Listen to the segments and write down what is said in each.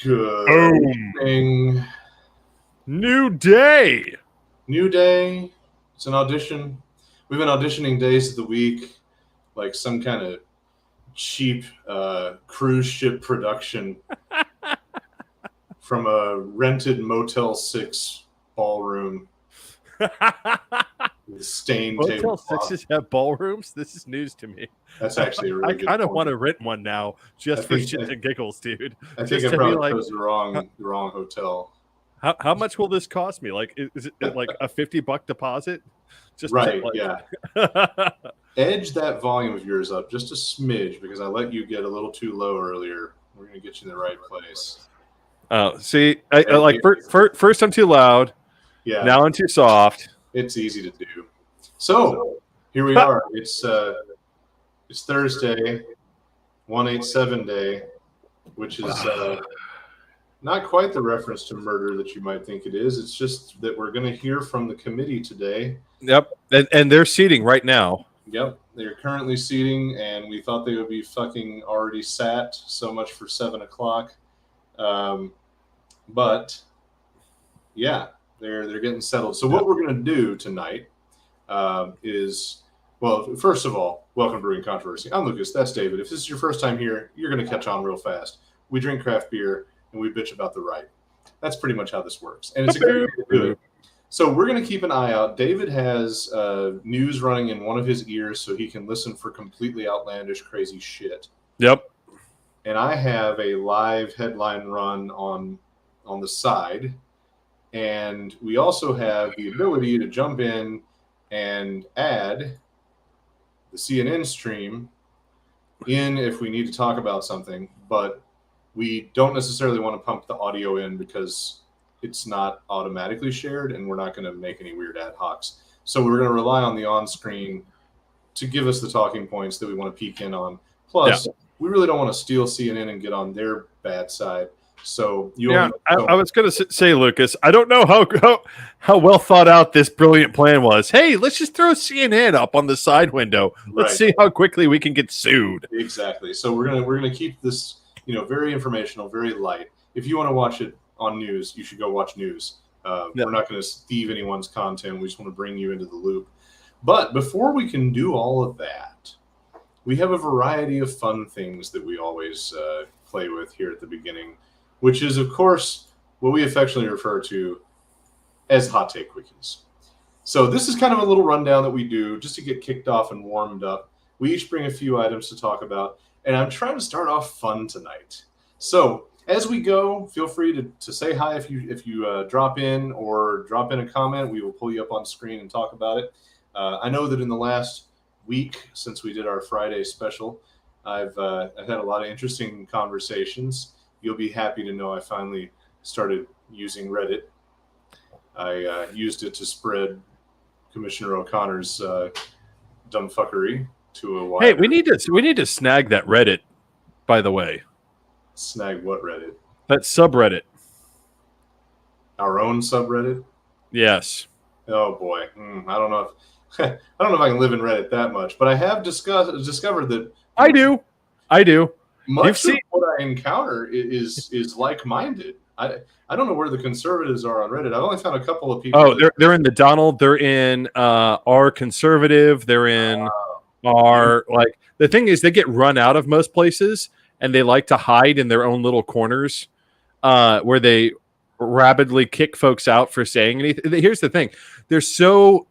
Good evening. New day. New day. It's an audition. We've been auditioning days of the week, like some kind of cheap cruise ship production from a rented Motel 6 ballroom with stained Motel tablecloth. 6s have ballrooms? This is news to me. That's actually a really good I kind of point. want to rent one now just for shits and giggles, dude. I think I probably chose the wrong hotel. How much will this cost me? Like, is it like a $50 deposit? Just right, yeah. Edge that volume of yours up just a smidge because I let you get a little too low earlier. We're going to get you in the right place. Oh, see, I like first I'm too loud. Yeah. Now I'm too soft. It's easy to do. So here we are. It's Thursday, 187 day, which is not quite the reference to murder that you might think it is. It's just that we're going to hear from the committee today. Yep, and they're seating right now. Yep, they're currently seating, and we thought they would be fucking already sat. So much for 7 o'clock. But yeah, they're getting settled. So what we're going to do tonight is, well, first of all, welcome to Brewing Controversy. I'm Lucas. That's David. If this is your first time here, you're going to catch on real fast. We drink craft beer and we bitch about the right. That's pretty much how this works, and it's a great way to do it. So we're going to keep an eye out. David has news running in one of his ears so he can listen for completely outlandish, crazy shit. Yep. And I have a live headline run on the side. And we also have the ability to jump in and add the CNN stream in if we need to talk about something. But we don't necessarily want to pump the audio in because it's not automatically shared, and we're not going to make any weird ad hocs. So we're going to rely on the on-screen to give us the talking points that we want to peek in on. Plus, we really don't want to steal CNN and get on their bad side. So I was going to say, Lucas, I don't know how well thought out this brilliant plan was. Hey, let's just throw CNN up on the side window. Let's see how quickly we can get sued. Exactly. So we're gonna keep this, very informational, very light. If you want to watch it on news, you should go watch news. We're not going to thieve anyone's content. We just want to bring you into the loop. But before we can do all of that, we have a variety of fun things that we always play with here at the beginning, which is, of course, what we affectionately refer to as hot take quickies. So this is kind of a little rundown that we do just to get kicked off and warmed up. We each bring a few items to talk about, and I'm trying to start off fun tonight. So as we go, feel free to say hi if you drop in or drop in a comment. We will pull you up on screen and talk about it. I know that in the last week since we did our Friday special, I've had a lot of interesting conversations. You'll be happy to know I finally started using Reddit. I used it to spread Commissioner O'Connor's dumb fuckery to a wider... Hey, we need to snag that Reddit, by the way. Snag what Reddit? That subreddit. Our own subreddit? Yes. Oh boy, I don't know if I can live in Reddit that much, but I have discovered that I do. Much of what I encounter is like-minded. I don't know where the conservatives are on Reddit. I've only found a couple of people. Oh, they're in the Donald. They're in our conservative. They're in our like. The thing is, they get run out of most places, and they like to hide in their own little corners, where they rapidly kick folks out for saying anything. Here's the thing: they're so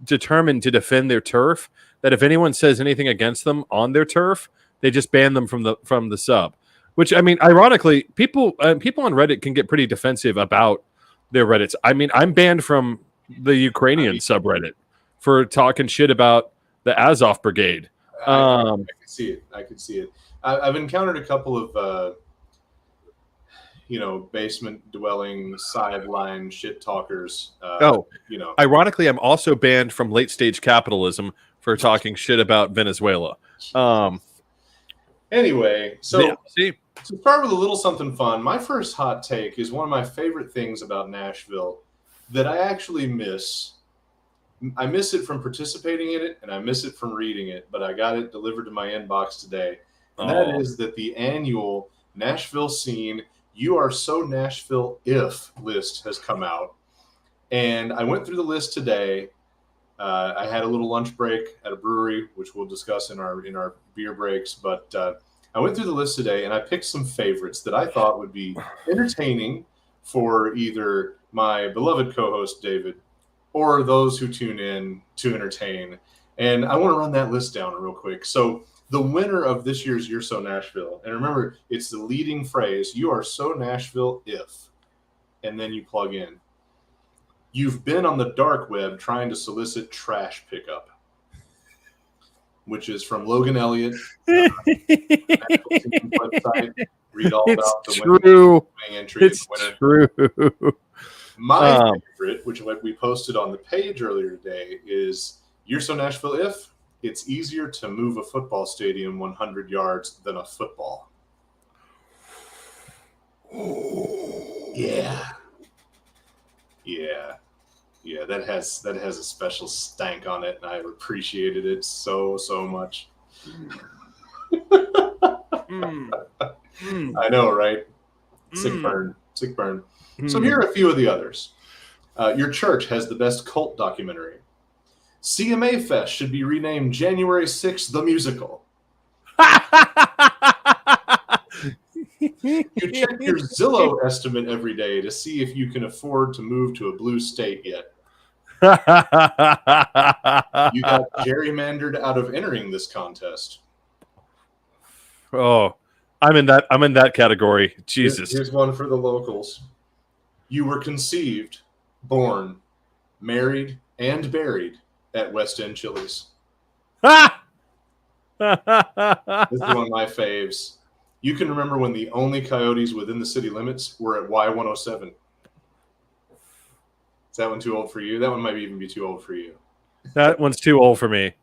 determined to defend their turf that if anyone says anything against them on their turf, they just ban them from the sub. Which, I mean, ironically, people on Reddit can get pretty defensive about their Reddits. I mean, I'm banned from the Ukrainian subreddit for talking shit about the Azov Brigade. I can see it. I've encountered a couple of basement dwelling sideline shit talkers. Ironically, I'm also banned from late stage capitalism for talking shit about Venezuela. Anyway, so to start with a little something fun, my first hot take is one of my favorite things about Nashville that I actually miss. I miss it from participating in it, and I miss it from reading it, but I got it delivered to my inbox today. And that is that the annual Nashville Scene You Are So Nashville If list has come out. And I went through the list today. I had a little lunch break at a brewery, which we'll discuss in our beer breaks. But I went through the list today, and I picked some favorites that I thought would be entertaining for either my beloved co-host David or those who tune in to entertain. And I want to run that list down real quick. So the winner of this year's You're So Nashville, and remember, it's the leading phrase, you are so Nashville if, and then you plug in. You've been on the dark web trying to solicit trash pickup, which is from Logan Elliott. Website. Read all about the winning entry. It's true. My favorite, which we posted on the page earlier today, is You're So Nashville If. It's easier to move a football stadium 100 yards than a football. Yeah. Yeah, that has a special stank on it, and I appreciated it so much. I know, right? Sick burn. So here are a few of the others. Your church has the best cult documentary. CMA Fest should be renamed January 6th, the musical. You check your Zillow estimate every day to see if you can afford to move to a blue state yet. You got gerrymandered out of entering this contest. Oh, I'm in that category. Jesus. Here's one for the locals. You were conceived, born, married, and buried at West End Chili's. This is one of my faves. You can remember when the only coyotes within the city limits were at Y107. Is that one too old for you? That one might even be too old for you. That one's too old for me.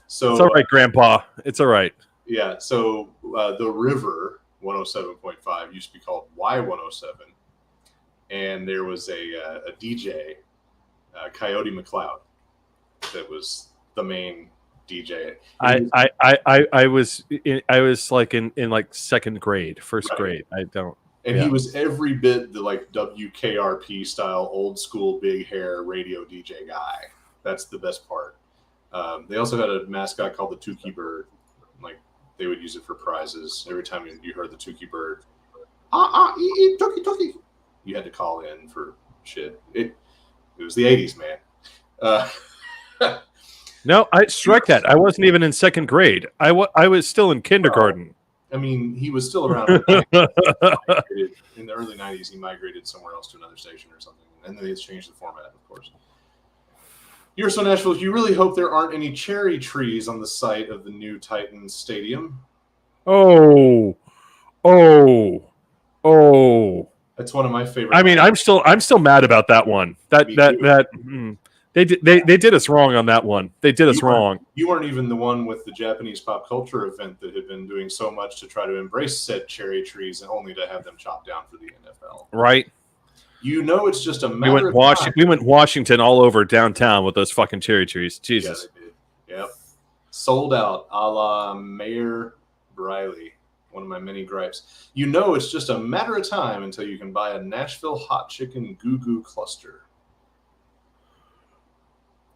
So it's all right, Grandpa. It's all right. Yeah. So the river 107.5 used to be called Y107, and there was a DJ, Coyote McLeod, that was the main DJ. I was like in like second grade, first grade. He was every bit the like WKRP style, old school, big hair radio DJ guy. That's the best part. They also had a mascot called the Tukey Bird. Like they would use it for prizes. Every time you heard the Tukey Bird, Tukey. You had to call in for shit. It was the 80s, man. No, I strike that. I wasn't even in second grade. I was still in kindergarten. I mean, he was still around. In the early 90s, he migrated somewhere else to another station or something. And then they changed the format, of course. You're So Nashville, you really hope there aren't any cherry trees on the site of the new Titans Stadium. Oh. That's one of my favorite. I mean, I'm still mad about that one. They did us wrong on that one. They did us wrong. You weren't even the one with the Japanese pop culture event that had been doing so much to try to embrace said cherry trees and only to have them chopped down for the NFL. Right. You know, it's just a matter of time. We went Washington all over downtown with those fucking cherry trees. Jesus. Yeah, they did. Yep. Sold out, a la Mayor Briley. One of my many gripes. You know, it's just a matter of time until you can buy a Nashville hot chicken goo-goo cluster.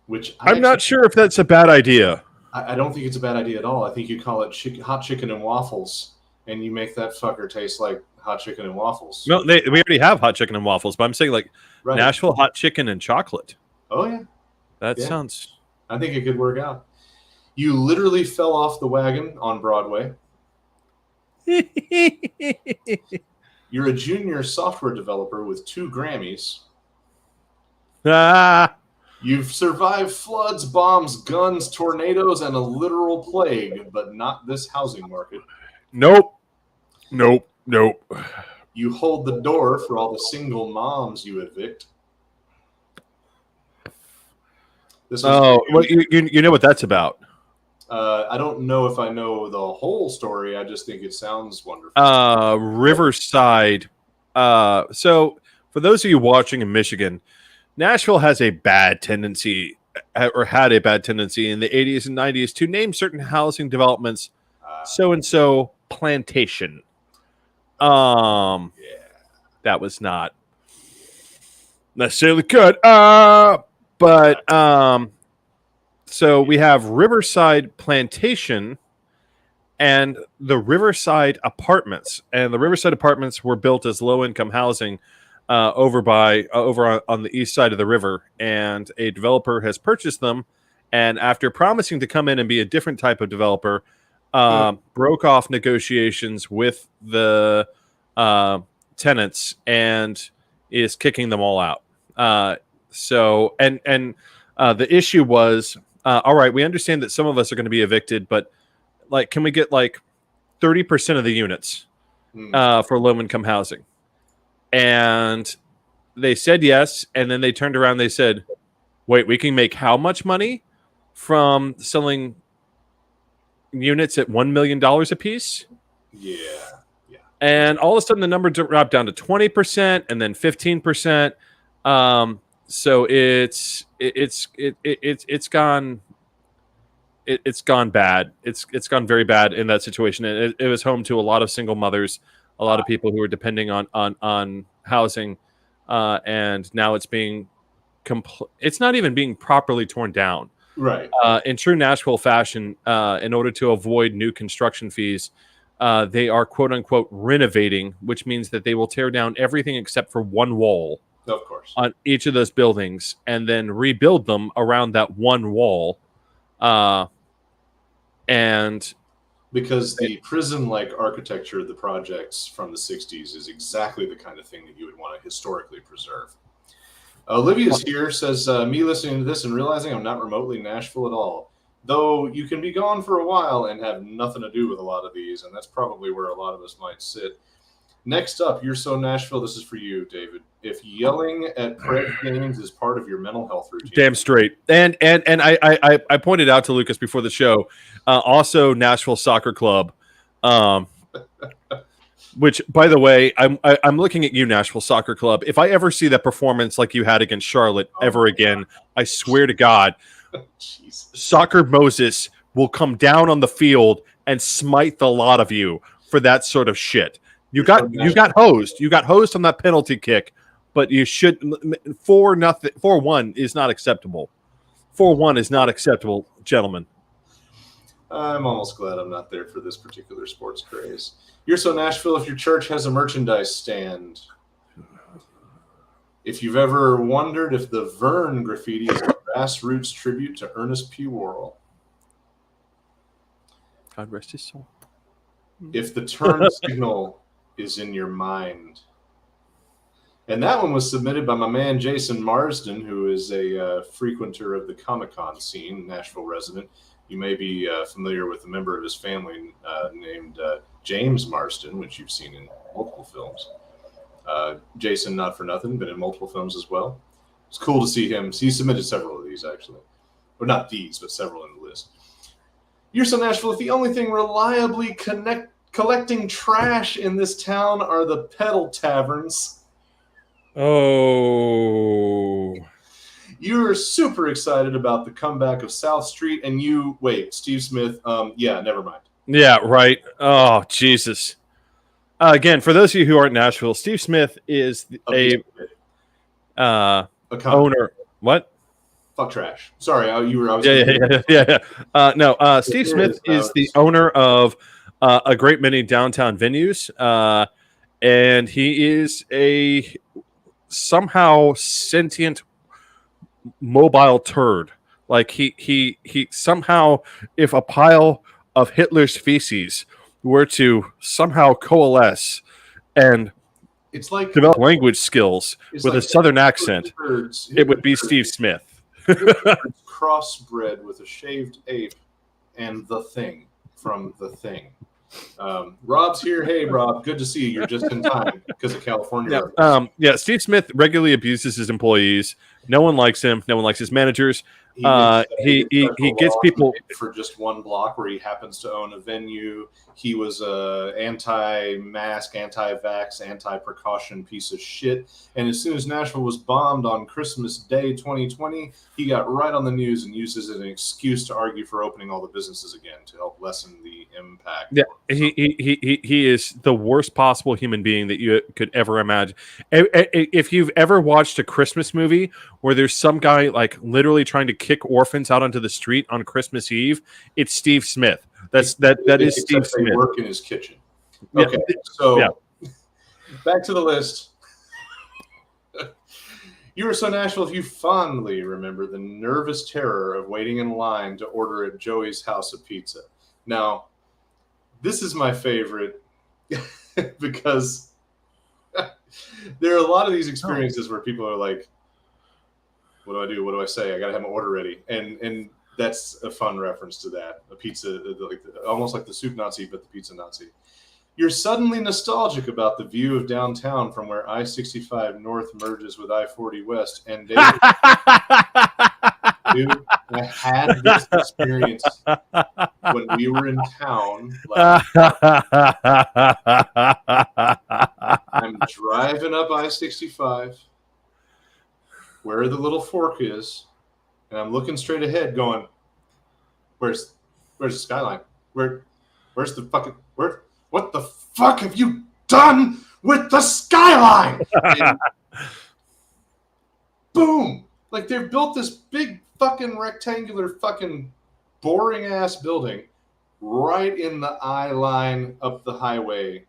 Which I'm not sure if that's a bad idea. I don't think it's a bad idea at all. I think you call it hot chicken and waffles, and you make that fucker taste like hot chicken and waffles. No, we already have hot chicken and waffles, but I'm saying like Nashville hot chicken and chocolate. Oh, yeah. That sounds... I think it could work out. You literally fell off the wagon on Broadway. You're a junior software developer with 2 Grammys. You've survived floods, bombs, guns, tornadoes, and a literal plague, but not this housing market. Nope. You hold the door for all the single moms you evict. Well, you know what that's about. I don't know if I know the whole story. I just think it sounds wonderful. Riverside. So for those of you watching in Michigan, Nashville has a bad tendency, or had a bad tendency in the 80s and 90s to name certain housing developments so-and-so plantation. that was not necessarily good. So we have Riverside Plantation and the Riverside Apartments. And the Riverside Apartments were built as low-income housing over on the east side of the river. And a developer has purchased them. And after promising to come in and be a different type of developer, broke off negotiations with the tenants and is kicking them all out. The issue was, all right, we understand that some of us are going to be evicted, but like, can we get like 30% of the units for low-income housing? And they said yes, and then they turned around and they said, wait, we can make how much money from selling units at $1 million a piece? Yeah. And all of a sudden the number dropped down to 20% and then 15%. So it's gone bad. It's gone very bad in that situation. It was home to a lot of single mothers, a lot of people who were depending on housing, and now it's being it's not even being properly torn down. Right. In true Nashville fashion, in order to avoid new construction fees, they are quote unquote renovating, which means that they will tear down everything except for one wall. Of course. On each of those buildings and then rebuild them around that one wall. And because the prison-like architecture of the projects from the 60s is exactly the kind of thing that you would want to historically preserve. Olivia's here, says, me listening to this and realizing I'm not remotely Nashville at all. Though you can be gone for a while and have nothing to do with a lot of these, and that's probably where a lot of us might sit. Next up, You're So Nashville. This is for you, David. If yelling at Preds games is part of your mental health routine. Damn straight. And I pointed out to Lucas before the show, also Nashville Soccer Club, which, by the way, I'm looking at you, Nashville Soccer Club. If I ever see that performance like you had against Charlotte ever again, I swear to God, Soccer Moses will come down on the field and smite the lot of you for that sort of shit. You got hosed. You got hosed on that penalty kick, but you should 4-0. 4-1 is not acceptable. 4-1 is not acceptable, gentlemen. I'm almost glad I'm not there for this particular sports craze. You're So Nashville. If your church has a merchandise stand, if you've ever wondered if the Vern graffiti is a grassroots tribute to Ernest P. Worrell, God rest his soul. If the turn signal is in your mind. And that one was submitted by my man Jason Marsden, who is a frequenter of the Comic-Con scene, Nashville resident. You may be familiar with a member of his family named James Marsden, which you've seen in multiple films. Jason, not for nothing, but in multiple films as well. It's cool to see him. He submitted several of these, actually. Or not these, but several in the list. You're So Nashville. If the only thing reliably collecting trash in this town are the pedal taverns. Oh. You're super excited about the comeback of South Street, and Steve Smith, never mind. Yeah, right. Oh, Jesus. Again, for those of you who aren't Nashville, Steve Smith is a owner. What? Fuck trash. Sorry, Steve Smith is the owner of a great many downtown venues, and he is a somehow sentient mobile turd. Like he somehow, if a pile of Hitler's feces were to somehow coalesce and it's like develop language skills with a southern accent, it would be Steve Smith. Crossbred with a shaved ape and The Thing from The Thing. Rob's here. Hey, Rob. Good to see you. You're just in time because of California. Steve Smith regularly abuses his employees. No one likes him. No one likes his managers. He gets people for just one block where he happens to own a venue. He was a anti-mask, anti-vax, anti-precaution piece of shit. And as soon as Nashville was bombed on Christmas Day 2020, he got right on the news and used it as an excuse to argue for opening all the businesses again to help lessen the impact. Yeah, he is the worst possible human being that you could ever imagine. If you've ever watched a Christmas movie where there's some guy like literally trying to kick orphans out onto the street on Christmas Eve, it's Steve Smith. That is Steve Smith. They work in his kitchen. Okay, so back to the list. You were so Nashville if you fondly remember the nervous terror of waiting in line to order at Joey's House of Pizza. Now, this is my favorite because there are a lot of these experiences where people are like, what do I do? What do I say? I got to have my order ready. And that's a fun reference to that. A pizza, almost like the soup Nazi, but the pizza Nazi. You're suddenly nostalgic about the view of downtown from where I-65 North merges with I-40 West. And dude, I had this experience when we were in town. I'm driving up I-65 where the little fork is, and I'm looking straight ahead going, where's the skyline? Where's the fucking what the fuck have you done with the skyline? And boom! Like they've built this big fucking rectangular fucking boring ass building right in the eye line up the highway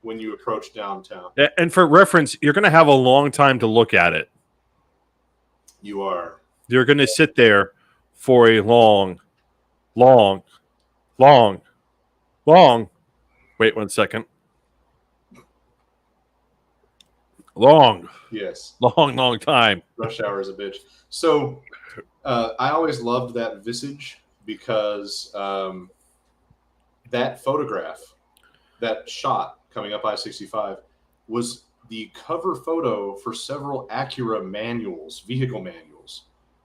when you approach downtown. And for reference, you're going to have a long time to look at it. You are. You're going to sit there for a long. Wait 1 second. Yes. Long time. Rush hour is a bitch. So I always loved that visage because that photograph, that shot coming up I-65 was the cover photo for several Acura manuals, vehicle manuals,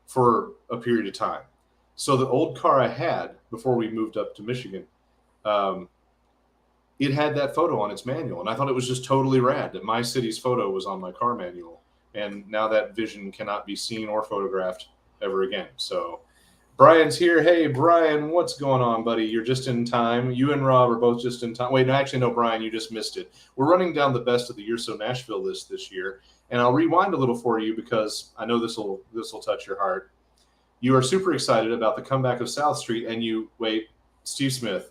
for a period of time. So the old car I had before we moved up to Michigan, it had that photo on its manual. And I thought it was just totally rad that my city's photo was on my car manual. And now that vision cannot be seen or photographed ever again. So Brian's here. Hey, Brian, what's going on, buddy? You're just in time. You and Rob are both just in time. Wait, no, actually, no, Brian, you just missed it. We're running down the best of the You're So Nashville list this year. And I'll rewind a little for you because I know this will touch your heart. You are super excited about the comeback of South Street, and Steve Smith.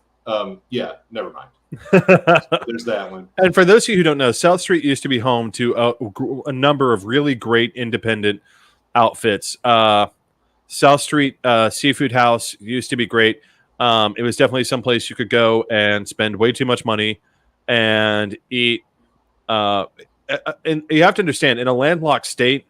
Yeah, never mind. There's that one. And for those of you who don't know, South Street used to be home to a number of really great independent outfits. South Street Seafood House used to be great. It was definitely someplace you could go and spend way too much money and eat. And you have to understand, in a landlocked state,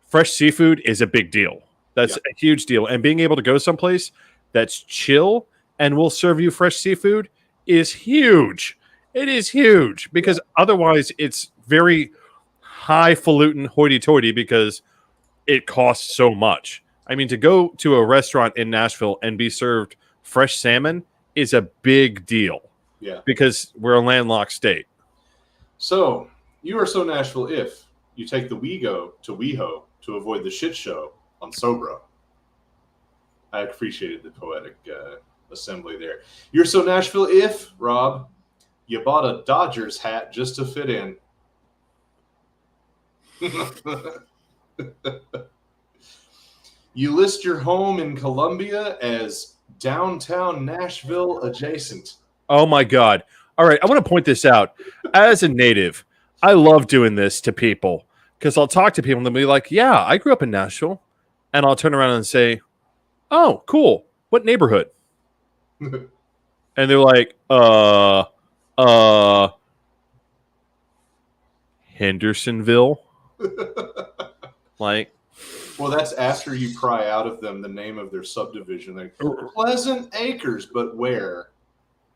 fresh seafood is a big deal. That's a huge deal. And being able to go someplace that's chill and will serve you fresh seafood is huge. It is huge because otherwise it's very highfalutin hoity-toity because it costs so much. I mean, to go to a restaurant in Nashville and be served fresh salmon is a big deal. Yeah. Because we're a landlocked state. So you are so Nashville if you take the WeGo to WeHo to avoid the shit show on Sobro. I appreciated the poetic assembly there. You're so Nashville if, Rob, you bought a Dodgers hat just to fit in. You list your home in Columbia as downtown Nashville adjacent. Oh my God. All right, I want to point this out. As a native, I love doing this to people because I'll talk to people and they'll be like, yeah, I grew up in Nashville. And I'll turn around and say, oh, cool. What neighborhood? And they're like, Hendersonville. Like, well, that's after you pry out of them the name of their subdivision. Like Pleasant Acres, but where?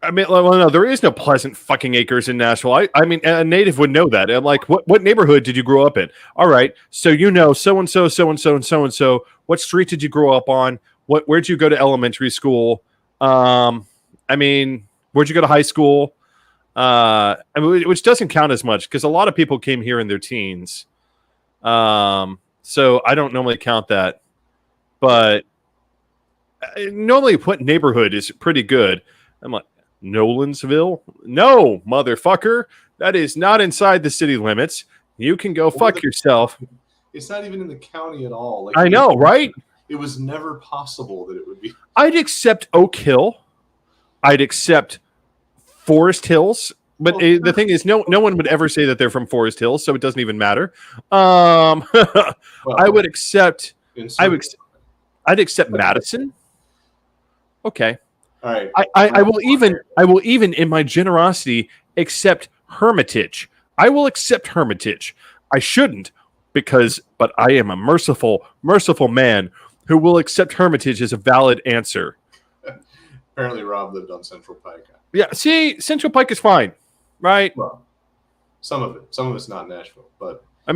I mean, well, no, there is no Pleasant fucking Acres in Nashville. I mean, a native would know that. I'm like, what neighborhood did you grow up in? All right, so you know, so and so, so and so, and so and so. What street did you grow up on? Where'd you go to elementary school? I mean, where'd you go to high school? I mean, which doesn't count as much because a lot of people came here in their teens. So I don't normally count that, but normally what neighborhood is pretty good. I'm like, Nolansville? No, motherfucker. That is not inside the city limits. You can go fuck yourself. It's not even in the county at all. Like, I know, right? It was never possible that it would be. I'd accept Oak Hill. I'd accept Forest Hills. But the thing is, no one would ever say that they're from Forest Hills, so it doesn't even matter. Well, I would accept. I'd accept Madison. Okay. All right. I will even in my generosity accept Hermitage. I will accept Hermitage. I shouldn't but I am a merciful man who will accept Hermitage as a valid answer. Apparently Rob lived on Central Pike. Yeah, see, Central Pike is fine, right? Well, some of it's not Nashville, but for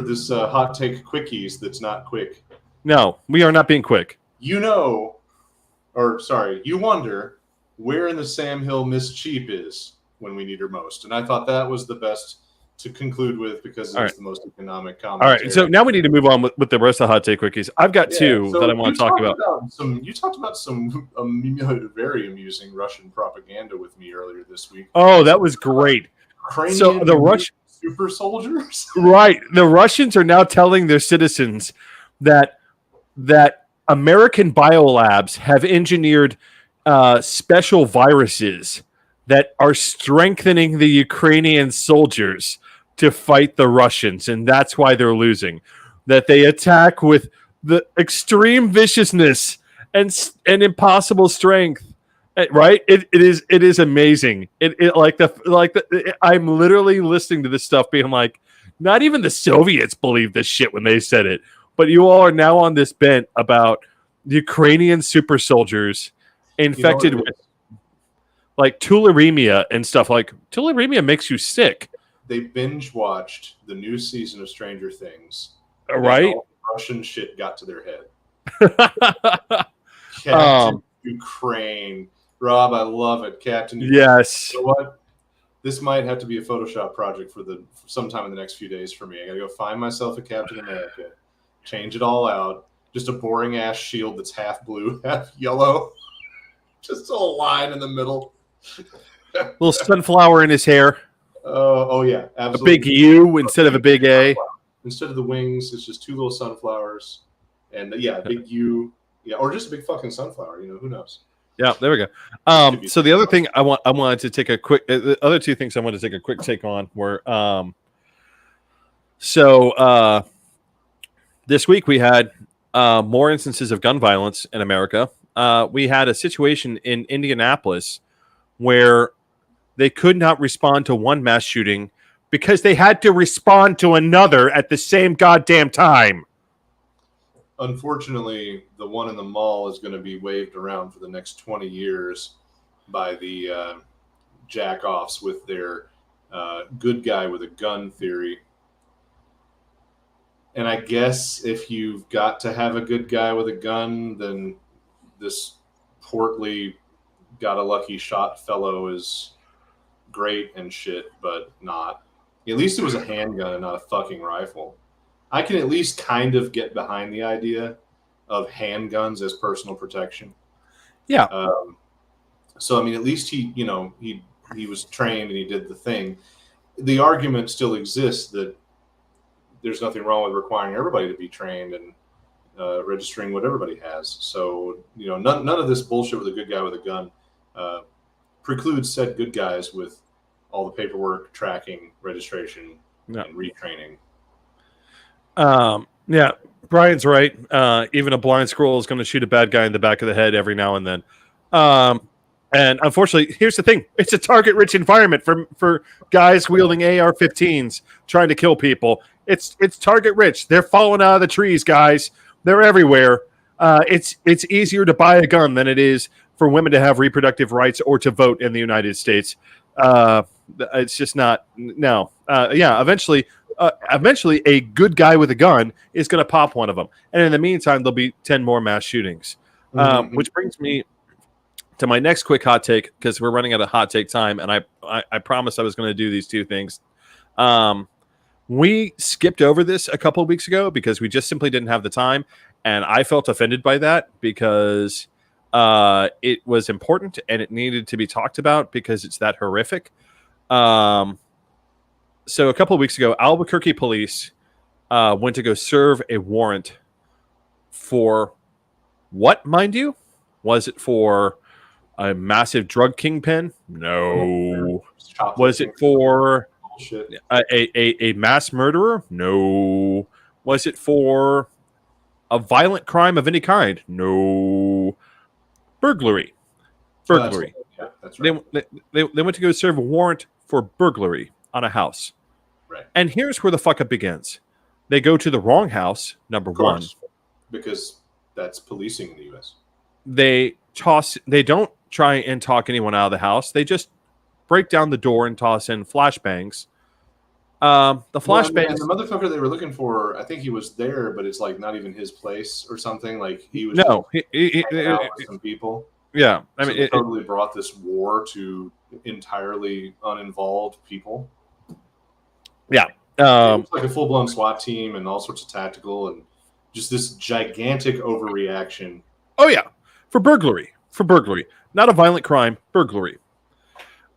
this hot take quickies that's not quick. No, we are not being quick. You wonder where in the Sam Hill Miss Cheap is when we need her most. And I thought that was the best to conclude with because it's the most economic commentary. All right, so now we need to move on with the rest of the hot take quickies. I've got two that I want to talk about. You talked about some very amusing Russian propaganda with me earlier this week. Oh, that was great. So the Russian super soldiers? Right. The Russians are now telling their citizens that American biolabs have engineered special viruses that are strengthening the Ukrainian soldiers to fight the Russians, and that's why they're losing. That they attack with the extreme viciousness and impossible strength. Right? It is amazing. I'm literally listening to this stuff being like, not even the Soviets believed this shit when they said it. But you all are now on this bent about Ukrainian super soldiers infected with like tularemia and stuff. Like tularemia makes you sick. They binge watched the new season of Stranger Things. Right? All the Russian shit got to their head. Captain Ukraine. Rob, I love it. Captain Ukraine. Yes. You know what? This might have to be a Photoshop project for sometime in the next few days for me. I got to go find myself a Captain America. Change it all out. Just a boring ass shield that's half blue, half yellow. Just a line in the middle. Little sunflower in his hair. Oh yeah, absolutely. A big U instead of a big A. Instead of the wings, it's just two little sunflowers, and a big U. Yeah, or just a big fucking sunflower. Who knows? Yeah, there we go. So the other thing I wanted to take a quick. The other two things I wanted to take a quick take on were. This week we had more instances of gun violence in America. We had a situation in Indianapolis where they could not respond to one mass shooting because they had to respond to another at the same goddamn time. Unfortunately, the one in the mall is going to be waved around for the next 20 years by the jack-offs with their good guy with a gun theory. And I guess if you've got to have a good guy with a gun, then this portly, got a lucky shot fellow is great and shit, but not. At least it was a handgun and not a fucking rifle. I can at least kind of get behind the idea of handguns as personal protection. Yeah. So I mean, at least he was trained and he did the thing. The argument still exists that there's nothing wrong with requiring everybody to be trained and registering what everybody has. So, none of this bullshit with a good guy with a gun precludes said good guys with all the paperwork, tracking, registration, and retraining. Yeah, Brian's right. Even a blind squirrel is going to shoot a bad guy in the back of the head every now and then. And unfortunately, here's the thing. It's a target-rich environment for guys wielding AR-15s trying to kill people. It's target-rich. They're falling out of the trees, guys. They're everywhere. It's easier to buy a gun than it is for women to have reproductive rights or to vote in the United States. It's just not. No. Eventually, a good guy with a gun is going to pop one of them, and in the meantime, there'll be 10 more mass shootings. Which brings me to my next quick hot take, because we're running out of hot take time, and I promised I was going to do these two things. We skipped over this a couple of weeks ago because we just simply didn't have the time, and I felt offended by that because it was important and it needed to be talked about because it's that horrific. So a couple of weeks ago, Albuquerque police went to go serve a warrant for what, mind you? Was it for a massive drug kingpin? No. Was it for a mass murderer? No. Was it for a violent crime of any kind? No. Burglary. That's right. They went to go serve a warrant for burglary on a house. Right. And here's where the fuck up begins. They go to the wrong house, number one. Because that's policing in the U.S. They don't try and talk anyone out of the house. They just break down the door and toss in flashbangs. The flashbangs. The motherfucker they were looking for, I think he was there, but it's like not even his place or something. Like he was out with some people. Yeah, I mean, it totally brought this war to entirely uninvolved people. Yeah, it was like a full blown SWAT team and all sorts of tactical and just this gigantic overreaction. Oh yeah, for burglary, not a violent crime, burglary,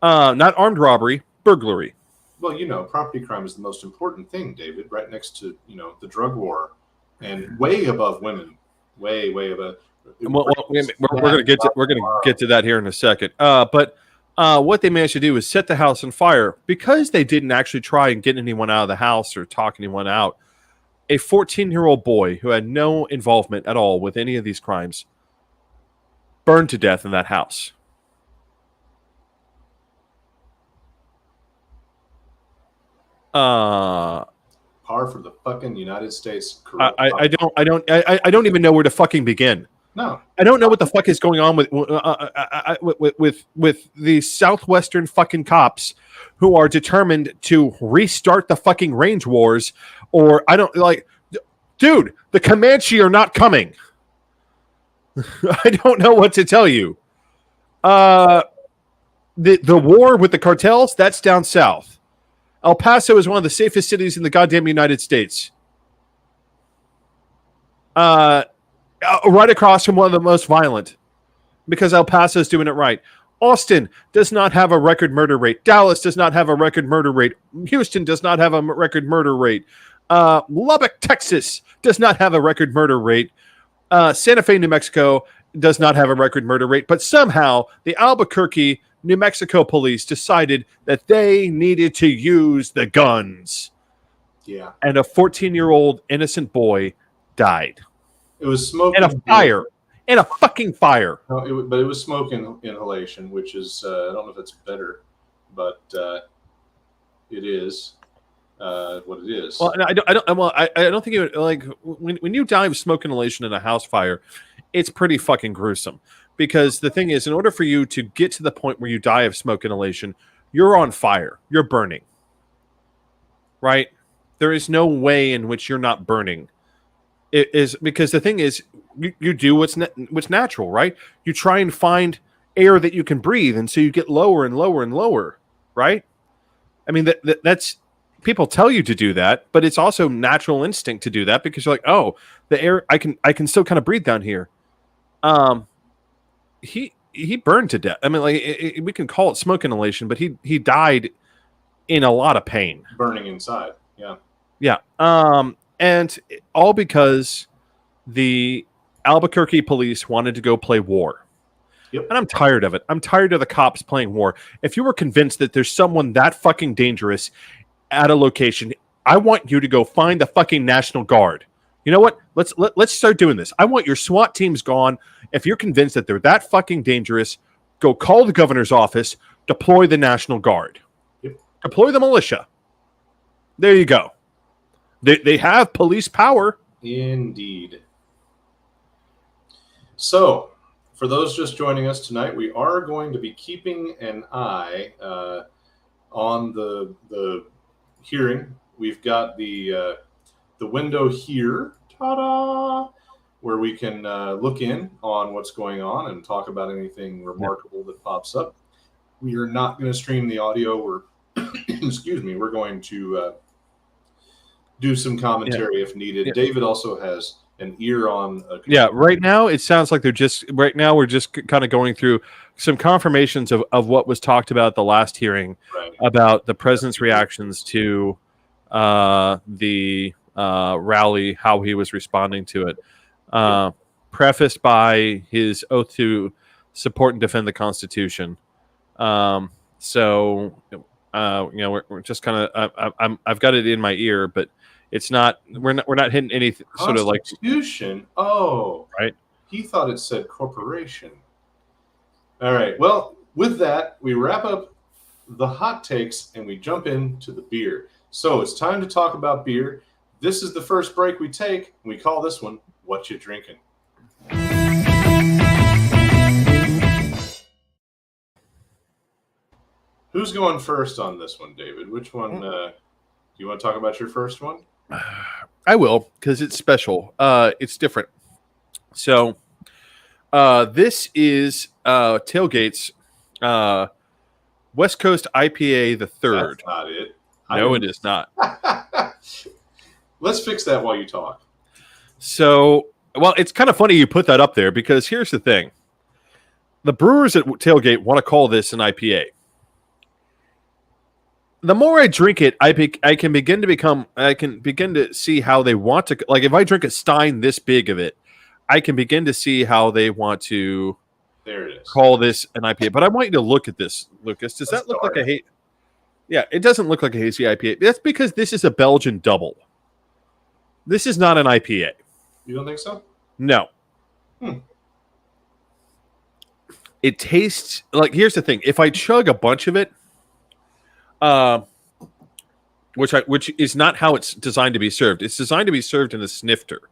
not armed robbery, burglary. Well, property crime is the most important thing, David, right next to, the drug war and way above women, way above. Well, we're going to get to that here in a second. But what they managed to do is set the house on fire because they didn't actually try and get anyone out of the house or talk anyone out. A 14-year-old boy who had no involvement at all with any of these crimes burned to death in that house. Par for the fucking United States. I don't even know where to fucking begin. No, I don't know what the fuck is going on with the southwestern fucking cops who are determined to restart the fucking range wars, or I don't like, dude. The Comanche are not coming. I don't know what to tell you. The war with the cartels, that's down south. El Paso is one of the safest cities in the goddamn United States. Right across from one of the most violent, because El Paso is doing it right. Austin does not have a record murder rate. Dallas does not have a record murder rate. Houston does not have a record murder rate. Lubbock, Texas does not have a record murder rate. Santa Fe, New Mexico does not have a record murder rate. But somehow the Albuquerque, New Mexico police decided that they needed to use the guns. Yeah. And a 14-year-old innocent boy died. It was smoke and a fire. And a fucking fire. No, but it was smoke inhalation, which is, I don't know if it's better, but it is what it is. Well, I don't think it like when you die of smoke inhalation in a house fire, it's pretty fucking gruesome. Because the thing is, in order for you to get to the point where you die of smoke inhalation, you're on fire. You're burning. Right? There is no way in which you're not burning. It is because the thing is, you do what's natural, right? You try and find air that you can breathe, and so you get lower and lower and lower, right? I mean, that's people tell you to do that, but it's also natural instinct to do that because you're like, oh, the air I can still kind of breathe down here. He burned to death. I mean, like we can call it smoke inhalation, but he died in a lot of pain, burning inside. Yeah. And all because the Albuquerque police wanted to go play war. Yep. And I'm tired of it. I'm tired of the cops playing war. If you were convinced that there's someone that fucking dangerous at a location, I want you to go find the fucking National Guard. You know what? Let's start doing this. I want your SWAT teams gone. If you're convinced that they're that fucking dangerous, go call the governor's office, deploy the National Guard. Yep. Deploy the militia. There you go. They have police power. Indeed. So, for those just joining us tonight, we are going to be keeping an eye on the hearing. We've got the window here, ta-da, where we can look in on what's going on and talk about anything remarkable that pops up. We are not going to stream the audio. We're excuse me. We're going to do some commentary if needed. David also has an ear on. Right now it sounds like we're just kind of going through some confirmations of what was talked about at the last hearing about the president's reactions to the rally, how he was responding to it, prefaced by his oath to support and defend the Constitution. So we're just kind of I've got it in my ear, but it's not. We're not hitting any sort of like Constitution. Oh, right. He thought it said corporation. All right. Well, with that, we wrap up the hot takes and we jump into the beer. So it's time to talk about beer. This is the first break we take. And we call this one "What You Drinking." Who's going first on this one, David? Which one? Do you want to talk about your first one? I will, because it's special. It's different. So this is Tailgate's West Coast IPA the third. That's not it. No, it is not. Let's fix that while you talk. So, well, it's kind of funny you put that up there, because here's the thing. The brewers at Tailgate want to call this an IPA. The more I drink it, I can begin to see how they want to, like, if I drink a stein this big of it, I can begin to see how they want to call this an IPA. But I want you to look at this, Lucas. Does that look like a hazy? Yeah, it doesn't look like a hazy IPA. That's because this is a Belgian double. This is not an IPA. You don't think so? No. It tastes like, here's the thing. If I chug a bunch of it, which is not how it's designed to be served. It's designed to be served in a snifter.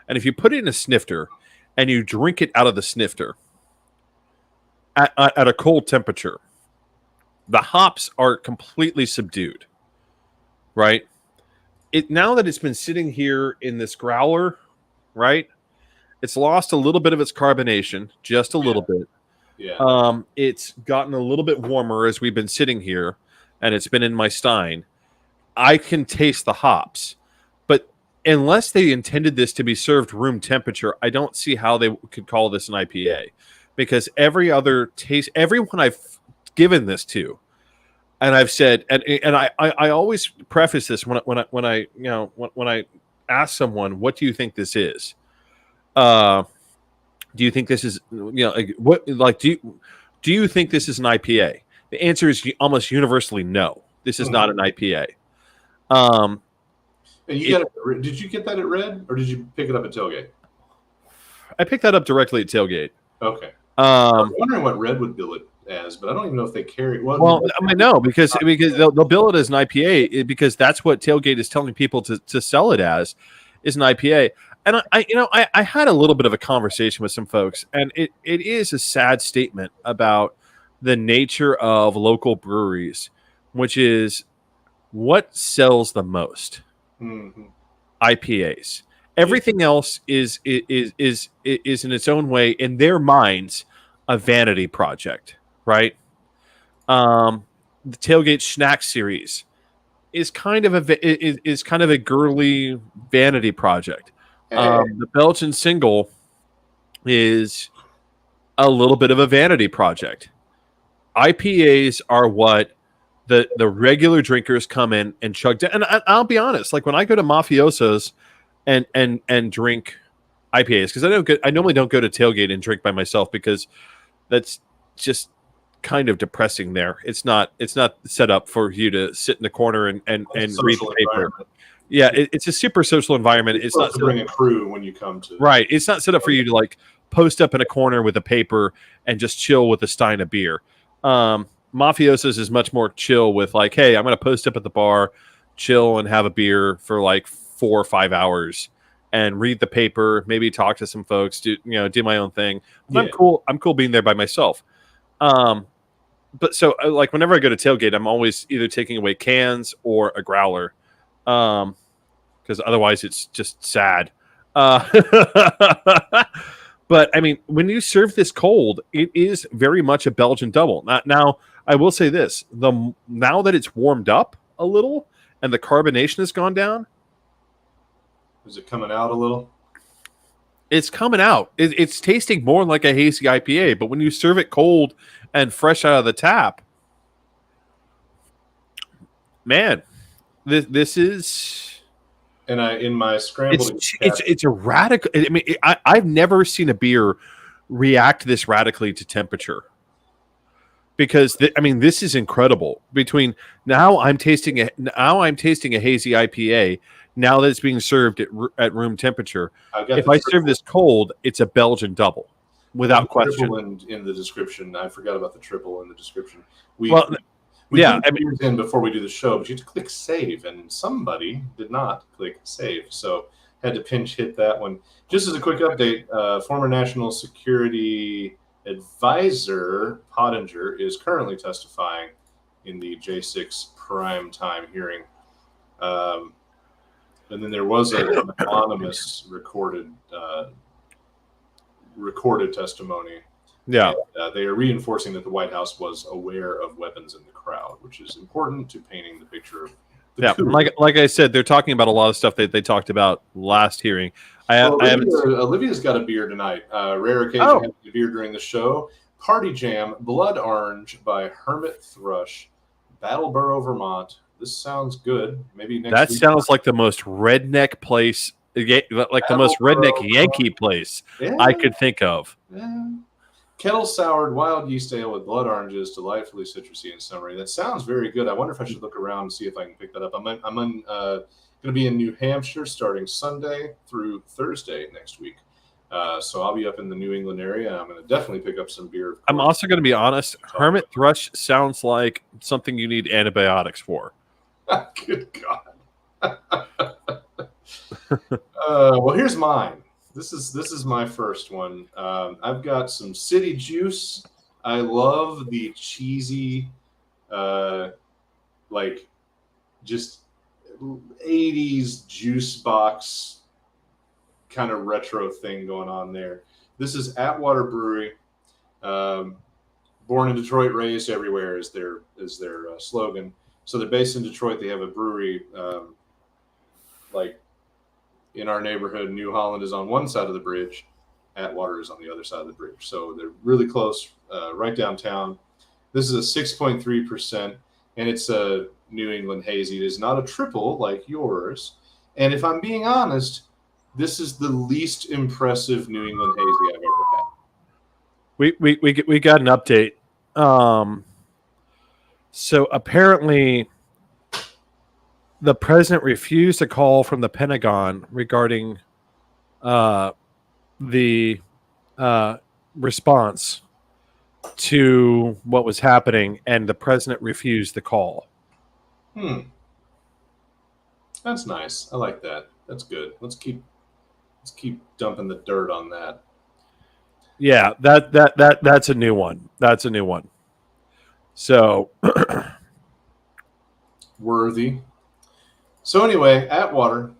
And if you put it in a snifter and you drink it out of the snifter at a cold temperature, the hops are completely subdued, right? Now that it's been sitting here in this growler, right? It's lost a little bit of its carbonation, just a little bit. Yeah. It's gotten a little bit warmer as we've been sitting here, and it's been in my stein. I can taste the hops, but unless they intended this to be served room temperature, I don't see how they could call this an IPA, because everyone I've given this to, and I've said, and I always preface this when I ask someone, what do you think this is? Do you think this is, do you think this is an IPA? The answer is almost universally no. This is not an IPA. And did you get that at Red, or did you pick it up at Tailgate? I picked that up directly at Tailgate. Okay. I was wondering what Red would bill it as, but I don't even know if they carry. Well, I know because they'll bill it as an IPA because that's what Tailgate is telling people to sell it as, is an IPA. And I had a little bit of a conversation with some folks, and it is a sad statement about the nature of local breweries, which is what sells the most. IPAs. Everything else is in its own way, in their minds, a vanity project, right? The Tailgate Snack series is kind of a girly vanity project. The Belgian single is a little bit of a vanity project. IPAs are what the regular drinkers come in and chug down. And I'll be honest, like when I go to mafiosos and drink IPAs, because I normally don't go to Tailgate and drink by myself, because that's just kind of depressing there. It's not set up for you to sit in the corner and read the paper. Yeah, it's a super social environment. It's not to bring a crew when you come to. Right. It's not set up for you to like post up in a corner with a paper and just chill with a stein of beer. Mafiosos is much more chill with like, hey, I'm going to post up at the bar, chill and have a beer for like 4 or 5 hours and read the paper, maybe talk to some folks, do my own thing. Yeah. I'm cool being there by myself. But so like whenever I go to tailgate, I'm always either taking away cans or a growler, because otherwise it's just sad. But I mean, when you serve this cold, it is very much a Belgian double. Now, I will say this: now that it's warmed up a little and the carbonation has gone down, is it coming out a little? It's coming out. It's tasting more like a hazy IPA. But when you serve it cold and fresh out of the tap, man, this is. And in my scrambled, it's a radical. I mean, I've never seen a beer react this radically to temperature. Because this is incredible. Between now I'm tasting a hazy IPA. Now that it's being served at room temperature, if I serve this cold, it's a Belgian double, without question. In the description, I forgot about the triple in the description. We beers in before we do the show, but you had to click save, and somebody did not click save, so had to pinch hit that one. Just as a quick update, former National Security Advisor Pottinger is currently testifying in the J6 prime time hearing. And then there was an anonymous recorded testimony. Yeah. And, they are reinforcing that the White House was aware of weapons in the crowd, which is important to painting the picture of the coup. Like I said, they're talking about a lot of stuff that they talked about last hearing. Olivia's got a beer tonight. Rare occasion having a beer during the show. Party Jam, Blood Orange by Hermit Thrush, Battleboro, Vermont. This sounds good. Maybe next week. That sounds like the most redneck place, like the most redneck Yankee place I could think of. Yeah. Kettle soured wild yeast ale with blood oranges, delightfully citrusy and summery. That sounds very good. I wonder if I should look around and see if I can pick that up. I'm going to be in New Hampshire starting Sunday through Thursday next week. So I'll be up in the New England area. I'm going to definitely pick up some beer. I'm also going to be honest. Hermit Thrush sounds like something you need antibiotics for. Good God. Well, here's mine. This is my first one. I've got some City Juice. I love the cheesy, like just 80s juice box kind of retro thing going on there. This is Atwater Brewery. Born in Detroit, raised everywhere is their slogan. So they're based in Detroit. They have a brewery like in our neighborhood. New Holland is on one side of the bridge. Atwater is on the other side of the bridge. So they're really close, right downtown. This is a 6.3%, and it's a New England hazy. It is not a triple like yours. And if I'm being honest, this is the least impressive New England hazy I've ever had. We got an update. So apparently the president refused a call from the Pentagon regarding the response to what was happening, and the president refused the call. That's nice. I like that. That's good. Let's keep dumping the dirt on that. Yeah, that's a new one. That's a new one. So worthy. So anyway, Atwater,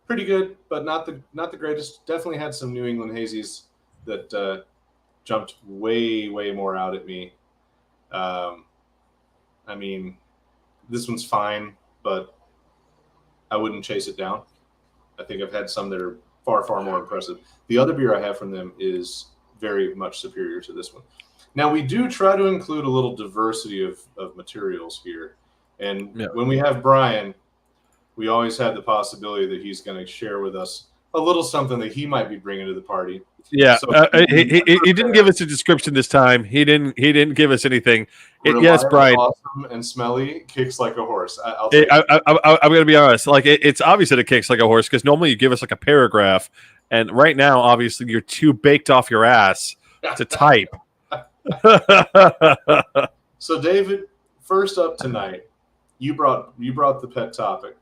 pretty good, but not the greatest. Definitely had some New England hazies that jumped way more out at me. I mean, this one's fine, but I wouldn't chase it down. I think I've had some that are far more impressive. The other beer I have from them is very much superior to this one. Now, we do try to include a little diversity of materials here. And when we have Brian, we always have the possibility that he's going to share with us a little something that he might be bringing to the party. Yeah, so, he didn't give us a description this time. He didn't give us anything. Yes, Brian. Awesome and smelly, kicks like a horse. I'm going to be honest. Like it's obvious that it kicks like a horse because normally you give us like a paragraph, and right now, obviously, you're too baked off your ass to type. So, David, first up tonight, you brought the pet topic.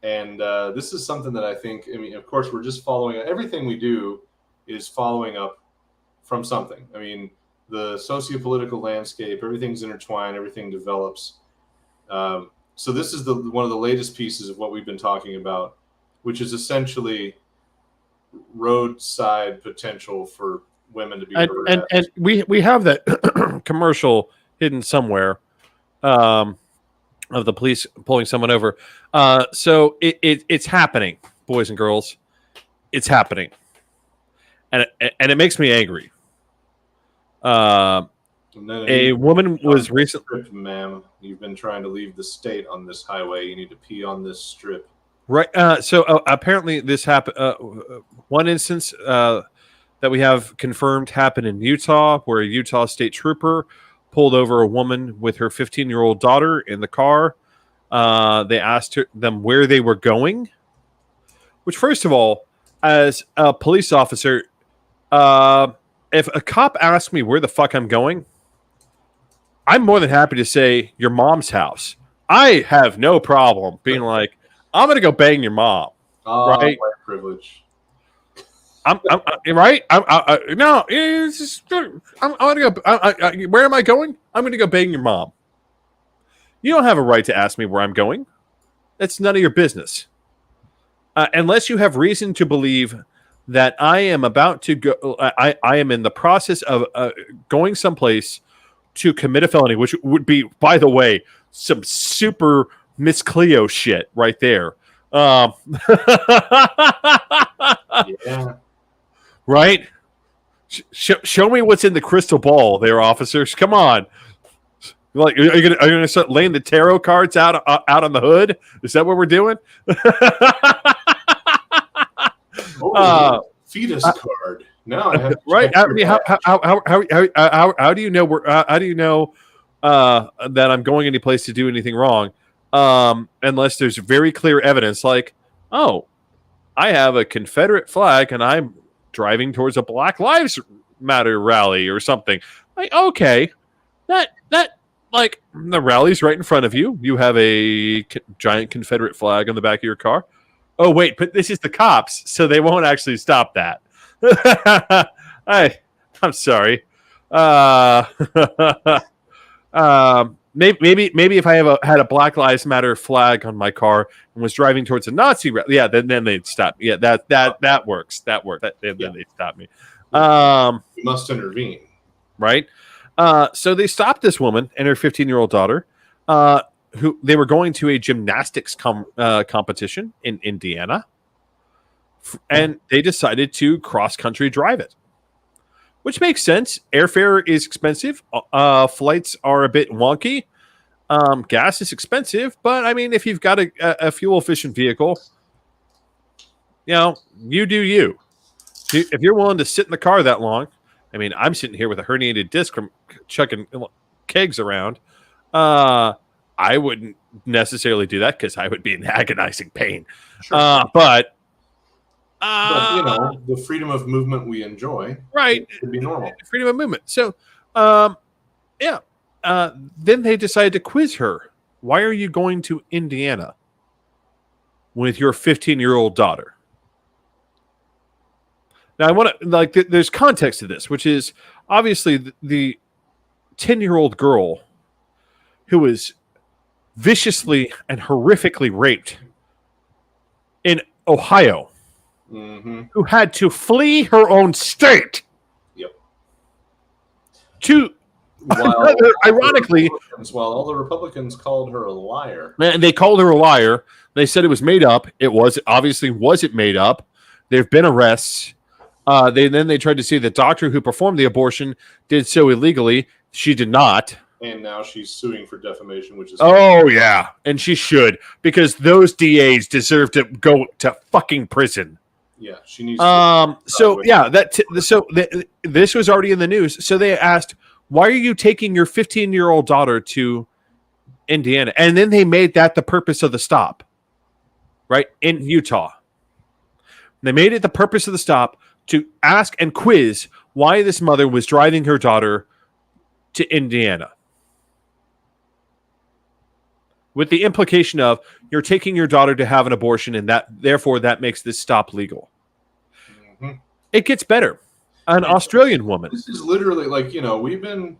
And this is something that I think, I mean, of course, we're just following everything we do is following up from something. I mean, the socio-political landscape, everything's intertwined, everything develops. So this is one of the latest pieces of what we've been talking about, which is essentially roadside potential for women to be harassed. And we have that commercial hidden somewhere of the police pulling someone over. So it's happening, boys and girls. It's happening, and it makes me angry. A woman was recently, ma'am, you've been trying to leave the state on this highway. You need to pee on this strip. Right. So apparently this happened. One instance that we have confirmed happened in Utah, where a Utah state trooper pulled over a woman with her 15-year-old daughter in the car. They asked them where they were going, which, first of all, as a police officer, if a cop asks me where the fuck I'm going, I'm more than happy to say your mom's house. I have no problem being like, I'm going to go bang your mom. Right? White privilege. I'm right. No. It's just, I'm going to go. Where am I going? I'm going to go bang your mom. You don't have a right to ask me where I'm going. That's none of your business. Unless you have reason to believe that I am about to go. I am in the process of going someplace to commit a felony, which would be, by the way, some super Miss Cleo shit right there. Yeah. Right? Show me what's in the crystal ball there, officers. Come on. Like, are you gonna start laying the tarot cards out on the hood? Is that what we're doing? Fetus card. Now I have to right. I mean, how do you know how do you know that I'm going any place to do anything wrong? Unless there's very clear evidence, like, oh, I have a Confederate flag and I'm driving towards a Black Lives Matter rally or something. Like, okay, that like the rally's right in front of you. You have a giant Confederate flag on the back of your car. Oh wait, but this is the cops, so they won't actually stop that. I'm sorry. Maybe if I had a Black Lives Matter flag on my car and was driving towards a Nazi rally, yeah, then they'd stop me. Yeah, that works. Then they'd stop me. You must intervene, right? So they stopped this woman and her 15-year-old daughter, who they were going to a gymnastics competition in Indiana, and they decided to cross-country drive it, which makes sense. Airfare is expensive. Flights are a bit wonky. Gas is expensive, but I mean, if you've got a fuel-efficient vehicle, you do you. If you're willing to sit in the car that long, I mean, I'm sitting here with a herniated disc from chucking kegs around. I wouldn't necessarily do that because I would be in agonizing pain. Sure. But the freedom of movement we enjoy, right, should be normal. Freedom of movement. So, then they decided to quiz her. Why are you going to Indiana with your 15-year-old daughter? Now, I want to there's context to this, which is obviously the 10-year-old girl who was viciously and horrifically raped in Ohio, who had to flee her own state. Yep. Ironically, while all the Republicans called her a liar, and they called her a liar. They said it was made up. It wasn't made up. There have been arrests. They tried to say the doctor who performed the abortion did so illegally. She did not. And now she's suing for defamation, which is... Oh, yeah. And she should, because those DAs deserve to go to fucking prison. Yeah, she needs to... This was already in the news. So they asked, why are you taking your 15-year-old daughter to Indiana? And then they made that the purpose of the stop, right, in Utah. They made it the purpose of the stop to ask and quiz why this mother was driving her daughter to Indiana. with the implication of you're taking your daughter to have an abortion, and therefore that makes this stop legal. Mm-hmm. It gets better. An Australian woman. This is literally like, we've been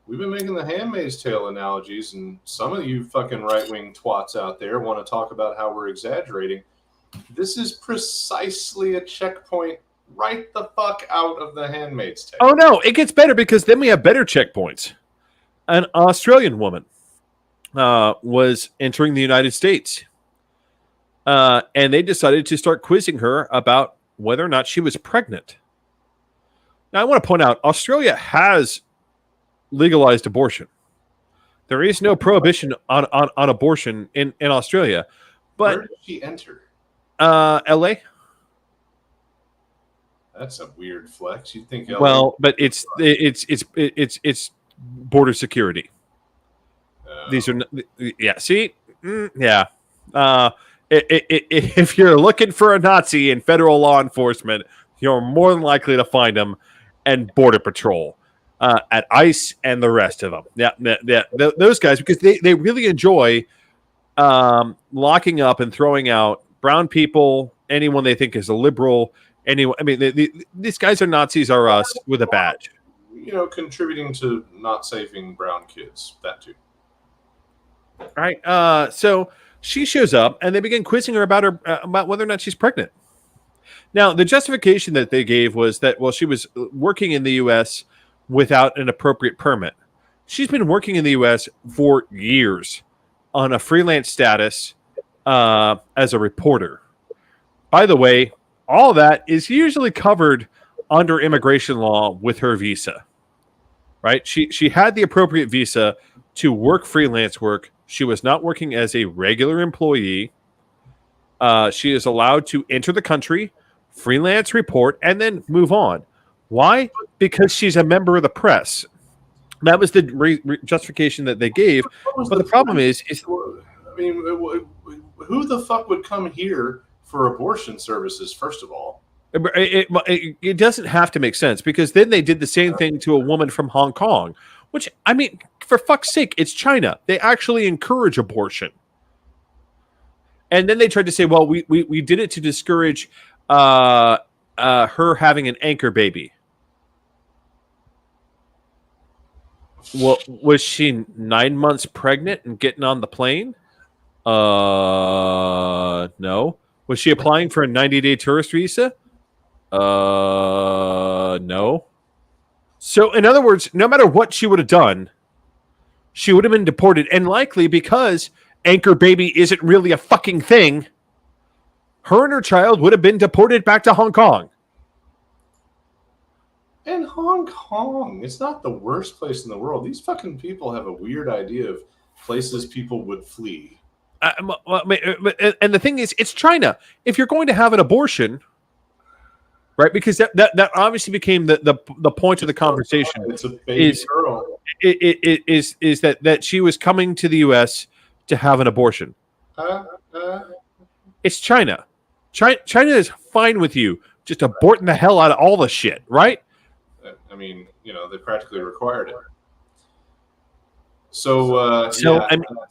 making the Handmaid's Tale analogies, and some of you fucking right-wing twats out there want to talk about how we're exaggerating. This is precisely a checkpoint right the fuck out of the Handmaid's Tale. Oh, no, it gets better because then we have better checkpoints. An Australian woman was entering the United States, and they decided to start quizzing her about whether or not she was pregnant. Now, I want to point out, Australia has legalized abortion. There is no prohibition on abortion in Australia. But where did she enter? LA. That's a weird flex. You'd think LA. Well, but it's border security. These are See, yeah. If you're looking for a Nazi in federal law enforcement, you're more than likely to find them and Border Patrol. At ICE and the rest of them. Yeah, those guys, because they really enjoy locking up and throwing out brown people, anyone they think is a liberal, anyone. I mean, these guys are Nazis, are us with a badge. Contributing to not saving brown kids, that too. All right. So she shows up, and they begin quizzing her about whether or not she's pregnant. Now, the justification that they gave was that, well, she was working in the U.S. without an appropriate permit. She's been working in the U.S. for years on a freelance status as a reporter. By the way, all that is usually covered under immigration law with her visa, right? She had the appropriate visa to work freelance work. She was not working as a regular employee. She is allowed to enter the country, freelance report, and then move on. Why? Because she's a member of the press. That was the justification that they gave. But the problem is, I mean, who the fuck would come here for abortion services? First of all, it doesn't have to make sense, because then they did the same thing to a woman from Hong Kong, which, I mean, for fuck's sake, it's China. They actually encourage abortion. And then they tried to say, well, we did it to discourage her having an anchor baby. Well, was she 9 months pregnant and getting on the plane? No. Was she applying for a 90-day tourist visa? No. So, in other words, no matter what she would have done, she would have been deported. And likely because anchor baby isn't really a fucking thing, her and her child would have been deported back to Hong Kong. And Hong Kong, it's not the worst place in the world. These fucking people have a weird idea of places people would flee. And the thing is, it's China. If you're going to have an abortion, right? Because that obviously became the point of the conversation. It's a baby girl. Is that she was coming to the U.S. to have an abortion? It's China. China is fine with you just aborting the hell out of all the shit, right? I mean, they practically required it. So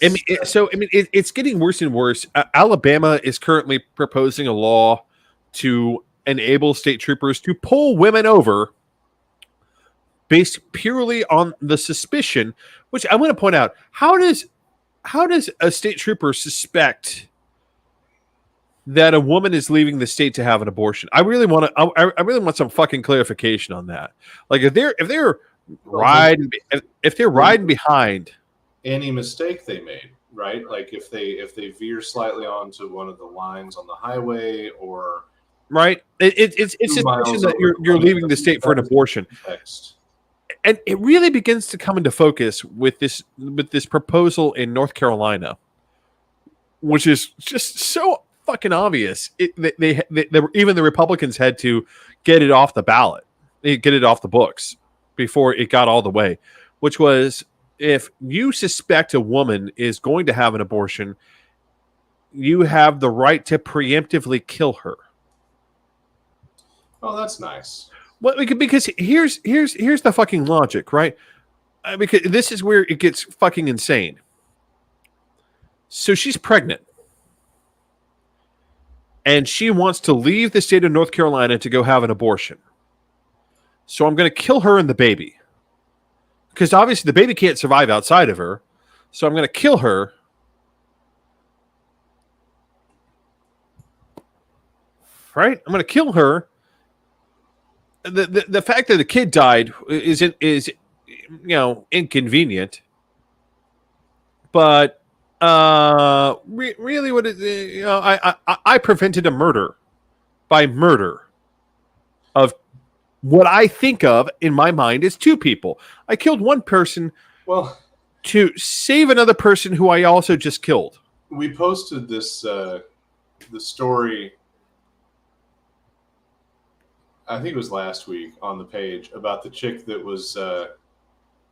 it's getting worse and worse. Alabama is currently proposing a law to enable state troopers to pull women over based purely on the suspicion. Which I want to point out: how does a state trooper suspect that a woman is leaving the state to have an abortion? I really want some fucking clarification on that. Like if they're riding behind any mistake they made, right? Like if they veer slightly onto one of the lines on the highway, or right, it's suspicion that you're leaving the state for an abortion. And it really begins to come into focus with this proposal in North Carolina, which is just so fucking obvious. They even the Republicans had to get it off the ballot, get it off the books before it got all the way, which was, if you suspect a woman is going to have an abortion, you have the right to preemptively kill her. Oh, that's nice. Well, because here's the fucking logic, right? Because this is where it gets fucking insane. So she's pregnant. And she wants to leave the state of North Carolina to go have an abortion. So I'm going to kill her and the baby. Because obviously the baby can't survive outside of her. So I'm going to kill her. Right? I'm going to kill her. The fact that the kid died is inconvenient. But really, what I prevented a murder by murder of what I think of in my mind is two people. I killed one person to save another person who I also just killed. We posted this the story, I think it was last week, on the page about the chick that was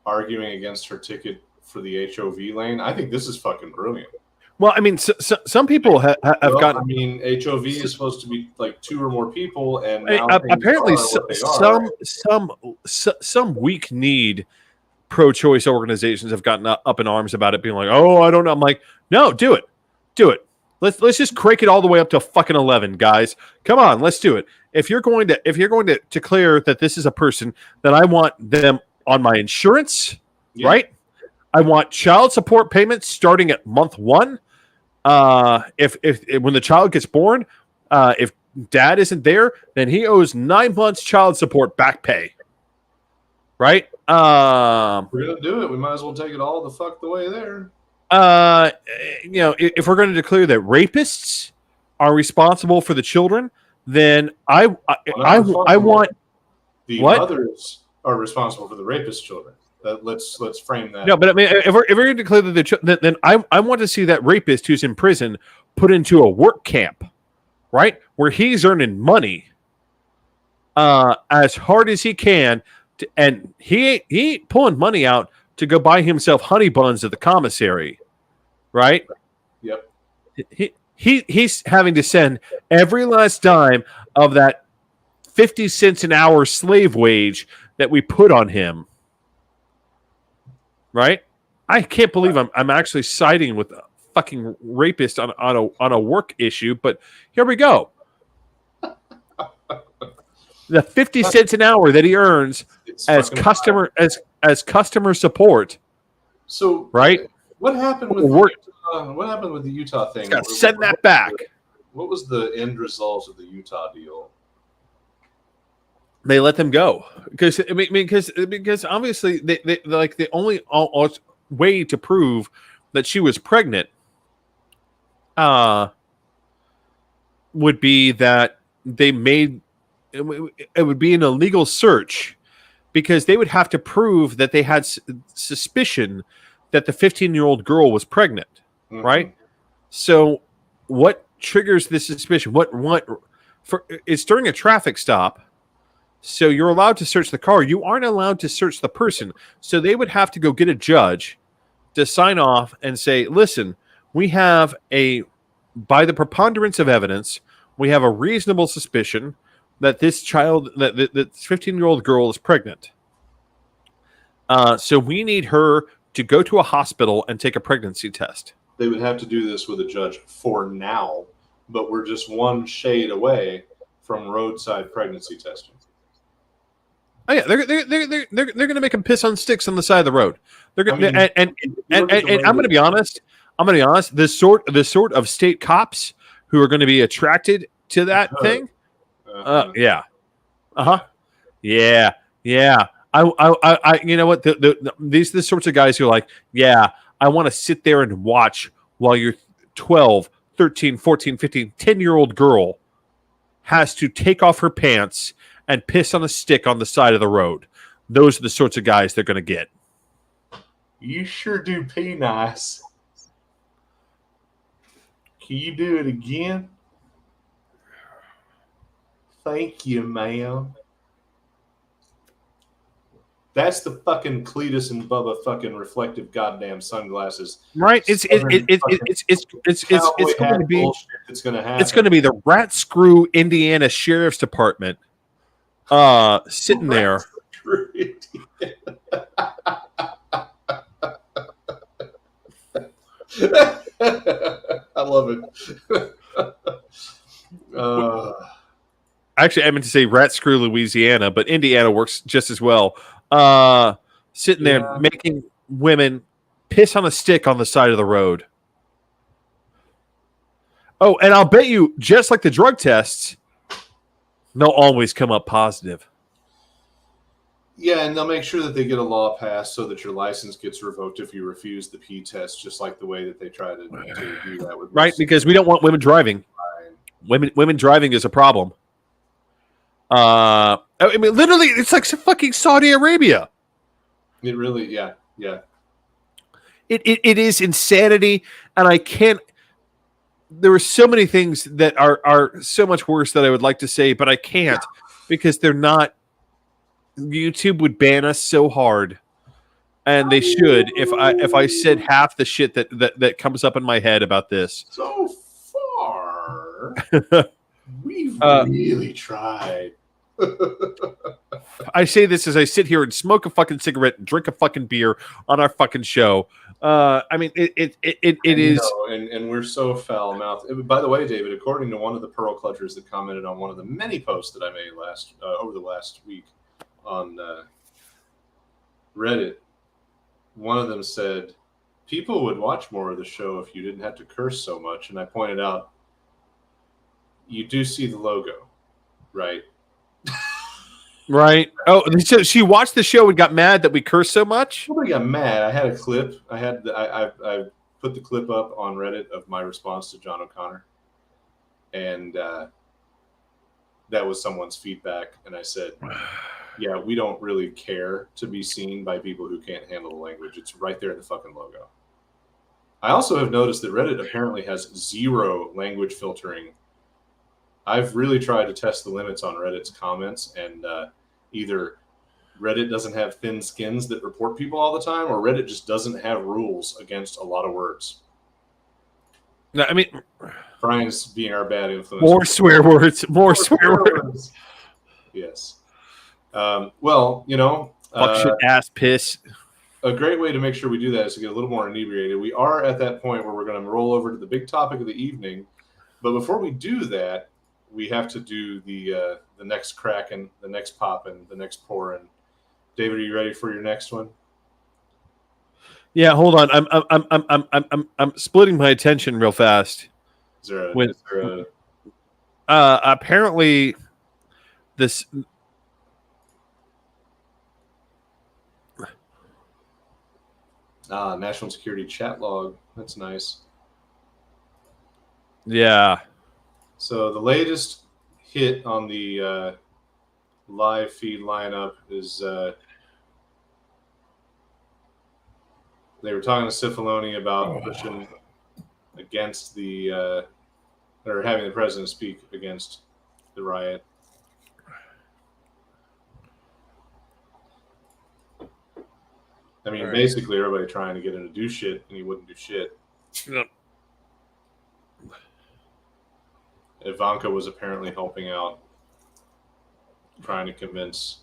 arguing against her ticket for the HOV lane. I think this is fucking brilliant. Well, I mean, some people have gotten. I mean, HOV is supposed to be like 2 or more people, and now apparently some weak-kneed pro-choice organizations have gotten up in arms about it, being like, "Oh, I don't know." I'm like, "No, do it. Let's just crank it all the way up to fucking 11, guys. Come on, let's do it. If you're going to declare that this is a person, then I want them on my insurance, right? I want child support payments starting at month 1. If when the child gets born, if dad isn't there, then he owes 9 months child support back pay. Right? We're gonna do it. We might as well take it all the way there. If we're going to declare that rapists are responsible for the children, then I want the mothers are responsible for the rapist children. Let's frame that. No, but I mean, if we're going to declare that then I want to see that rapist who's in prison put into a work camp, right, where he's earning money, as hard as he can, and he ain't pulling money out to go buy himself honey buns at the commissary, right? Yep. He's having to send every last dime of that 50 cents an hour slave wage that we put on him. Right? I can't believe I'm actually siding with a fucking rapist on a work issue, but here we go. The 50 cents an hour that he earns as customer support. So right? What happened with the Utah thing? Got to send that back. What was the end result of the Utah deal? They let them go because obviously they like the only way to prove that she was pregnant would be that they made it would be an illegal search, because they would have to prove that they had suspicion that the 15-year-old girl was pregnant, right? So what triggers this suspicion? It's during a traffic stop. So you're allowed to search the car. You aren't allowed to search the person. So they would have to go get a judge to sign off and say, listen, we have by the preponderance of evidence, we have a reasonable suspicion that this child, that 15-year-old girl is pregnant. So we need her to go to a hospital and take a pregnancy test. They would have to do this with a judge for now, but we're just one shade away from roadside pregnancy testing. Oh yeah, they're going to make him piss on sticks on the side of the road. They're going and I'm going to be honest. The sort of state cops who are going to be attracted to that thing. Yeah. I you know what? These are the sorts of guys who are like, yeah, I want to sit there and watch while your 12, 13, 14, 15, 10-year-old girl has to take off her pants and piss on a stick on the side of the road. Those are the sorts of guys they're going to get. You sure do pee nice. Can you do it again? Thank you, ma'am. That's the fucking Cletus and Bubba fucking reflective goddamn sunglasses. Right? It's going to be it's going to happen. It's going to be the Rat Screw Indiana Sheriff's Department sitting there. love it. Actually, I meant to say rat screw Louisiana, but Indiana works just as well. Sitting there making women piss on a stick on the side of the road. Oh, and I'll bet you, just like the drug tests, they'll always come up positive. Yeah, and they'll make sure that they get a law passed so that your license gets revoked if you refuse the P test, just like the way that they try to do that with right, because we don't want women driving. Women driving is a problem. I mean, literally, it's like fucking Saudi Arabia. It really, yeah. It is insanity, and I can't. There are so many things that are so much worse that I would like to say, but I can't because they're not. YouTube would ban us so hard, and they should if I said half the shit that comes up in my head about this. So far, we've really tried. I say this as I sit here and smoke a fucking cigarette and drink a fucking beer on our fucking show. I mean, it is, and we're so foul mouthed. By the way, David, according to one of the Pearl Clutchers that commented on one of the many posts that I made over the last week on Reddit, one of them said people would watch more of the show if you didn't have to curse so much. And I pointed out, you do see the logo, right? Right. Oh, so she watched the show and got mad that we cursed so much? Nobody got mad. I had a clip. I put the clip up on Reddit of my response to John O'Connor. And that was someone's feedback. And I said, yeah, we don't really care to be seen by people who can't handle the language. It's right there in the fucking logo. I also have noticed that Reddit apparently has 0 language filtering. I've really tried to test the limits on Reddit's comments, and either Reddit doesn't have thin skins that report people all the time, or Reddit just doesn't have rules against a lot of words. No, I mean, Brian's being our bad influence. More swear words. More swear words. Yes. Well, you know, fuck, shit, ass, piss. A great way to make sure we do that is to get a little more inebriated. We are at that point where we're going to roll over to the big topic of the evening. But before we do that, we have to do the next cracking, the next popping, the next pouring. David, are you ready for your next one? Yeah, hold on. I'm splitting my attention real fast. Is there apparently this national security chat log. That's nice. Yeah. So the latest hit on the live feed lineup is they were talking to Cifaloni about pushing against the or having the president speak against the riot. I mean, basically everybody trying to get him to do shit, and he wouldn't do shit. Yep. Ivanka was apparently helping out, trying to convince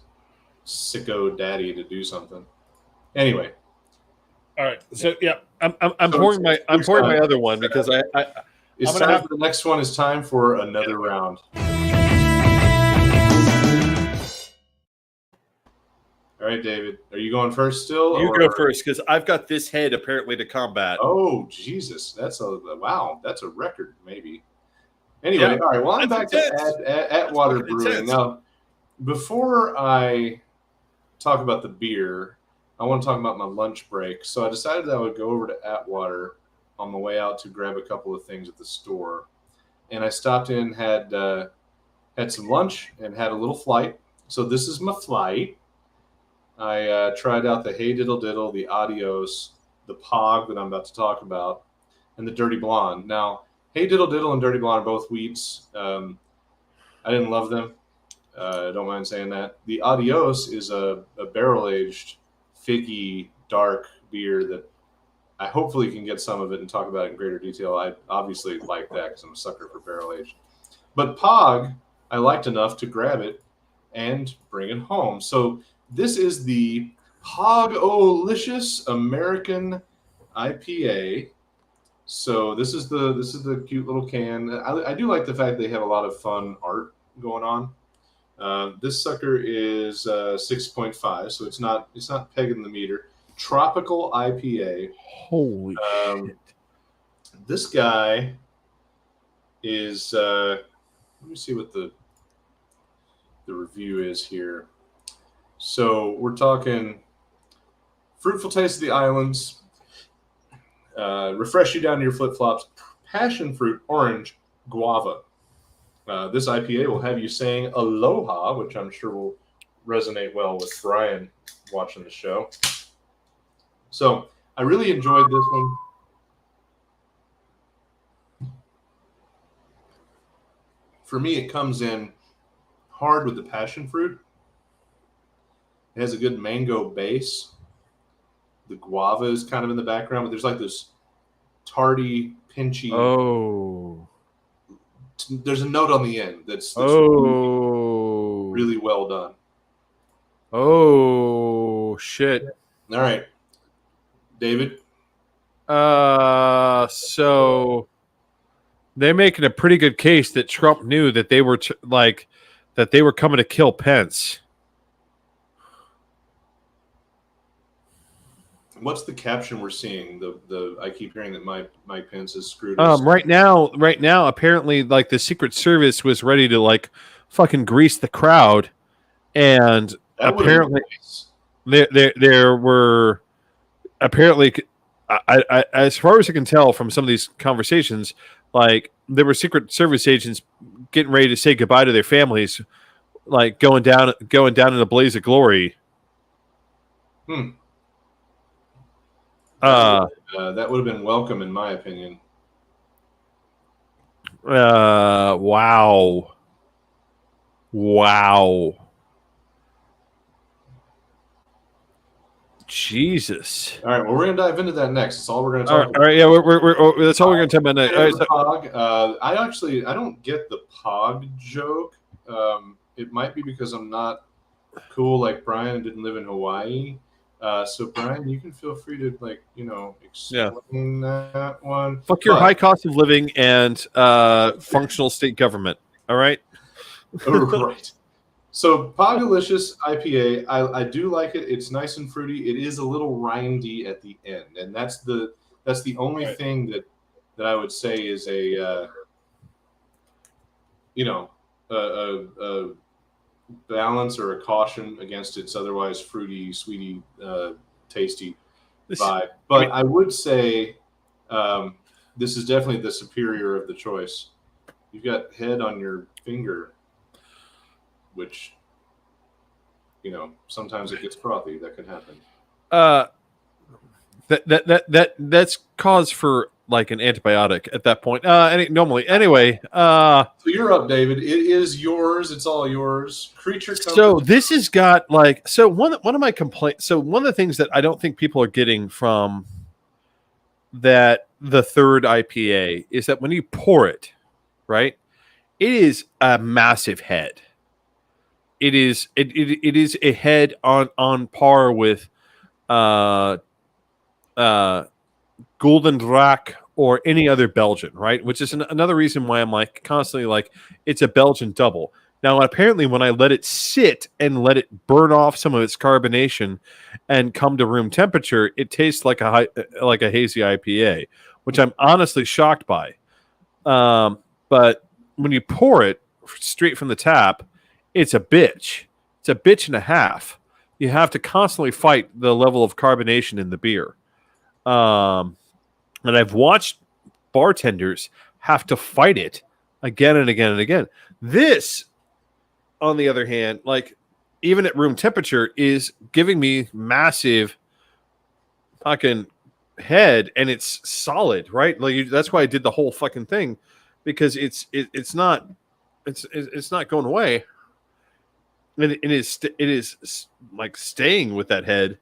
sicko daddy to do something. Anyway. All right. So yeah, I'm pouring my other one because it's time for the next one. Is time for another round. All right, David, are you going first still? You go first because I've got this head apparently to combat. Oh Jesus, that's a record maybe. Anyway, yeah, all right. Well, I'm back to Atwater Brewing now. Before I talk about the beer, I want to talk about my lunch break. So I decided that I would go over to Atwater on my way out to grab a couple of things at the store, and I stopped in, had some lunch, and had a little flight. So this is my flight. I tried out the Hey Diddle Diddle, the Adios, the Pog that I'm about to talk about, and the Dirty Blonde. Now, Hey Diddle Diddle and Dirty Blonde are both wheats. I didn't love them. I don't mind saying that. The Adios is a barrel-aged, figgy, dark beer that I hopefully can get some of it and talk about it in greater detail. I obviously like that because I'm a sucker for barrel-aged. But Pog, I liked enough to grab it and bring it home. So this is the Pog-O-licious American IPA. So this is the cute little can. I do like the fact they have a lot of fun art going on. This sucker is 6.5, so it's not pegging the meter. Tropical IPA. Holy shit! This guy is. Let me see what the review is here. So we're talking fruitful taste of the islands. Refresh you down to your flip flops. Passion fruit, orange, guava. This IPA will have you saying aloha, which I'm sure will resonate well with Brian watching the show. So I really enjoyed this one. For me, it comes in hard with the passion fruit. It has a good mango base. The guava is kind of in the background, but there's like this tardy, pinchy. Oh. There's a note on the end that's really well done. Oh shit! All right, David. So they're making a pretty good case that Trump knew that they were that they were coming to kill Pence. What's the caption we're seeing? I keep hearing that Mike Pence is screwed us. Right now, apparently, like the Secret Service was ready to like fucking grease the crowd, and apparently there were apparently, I as far as I can tell from some of these conversations, like there were Secret Service agents getting ready to say goodbye to their families, like going down in a blaze of glory. That would have been welcome, in my opinion. Wow. Jesus. All right. Well, we're gonna dive into that next. That's all we're gonna talk about. All right. Yeah. That's all we're gonna talk about next. Pog. I don't get the Pog joke. It might be because I'm not cool like Brian and didn't live in Hawaii. So Brian, you can feel free to explain that one. Fuck your high cost of living and functional state government. All right. Right. So Pogalicious IPA, I do like it. It's nice and fruity. It is a little rindy at the end, and that's the only thing that I would say is a balance or a caution against its otherwise fruity, sweety, tasty vibe. But I would say this is definitely the superior of the choice. You've got head on your finger, which sometimes it gets frothy. That could happen. That's cause for like an antibiotic at that point. Normally, anyway. So you're up, David. It is yours. It's all yours. Creature Company. So this has got one of my complaints. So one of the things that I don't think people are getting from the third IPA is that when you pour it, right, it is a massive head. It is a head on par with Golden Drac or any other Belgian, right? Which is another reason why I'm like constantly like it's a Belgian double. Now, apparently, when I let it sit and let it burn off some of its carbonation and come to room temperature, it tastes like a hazy IPA, which I'm honestly shocked by. But when you pour it straight from the tap, it's a bitch. It's a bitch and a half. You have to constantly fight the level of carbonation in the beer. And I've watched bartenders have to fight it again and again and again. This, on the other hand, like even at room temperature, is giving me massive fucking head, and it's solid, right? Like that's why I did the whole fucking thing, because it's not going away. It is like staying with that head.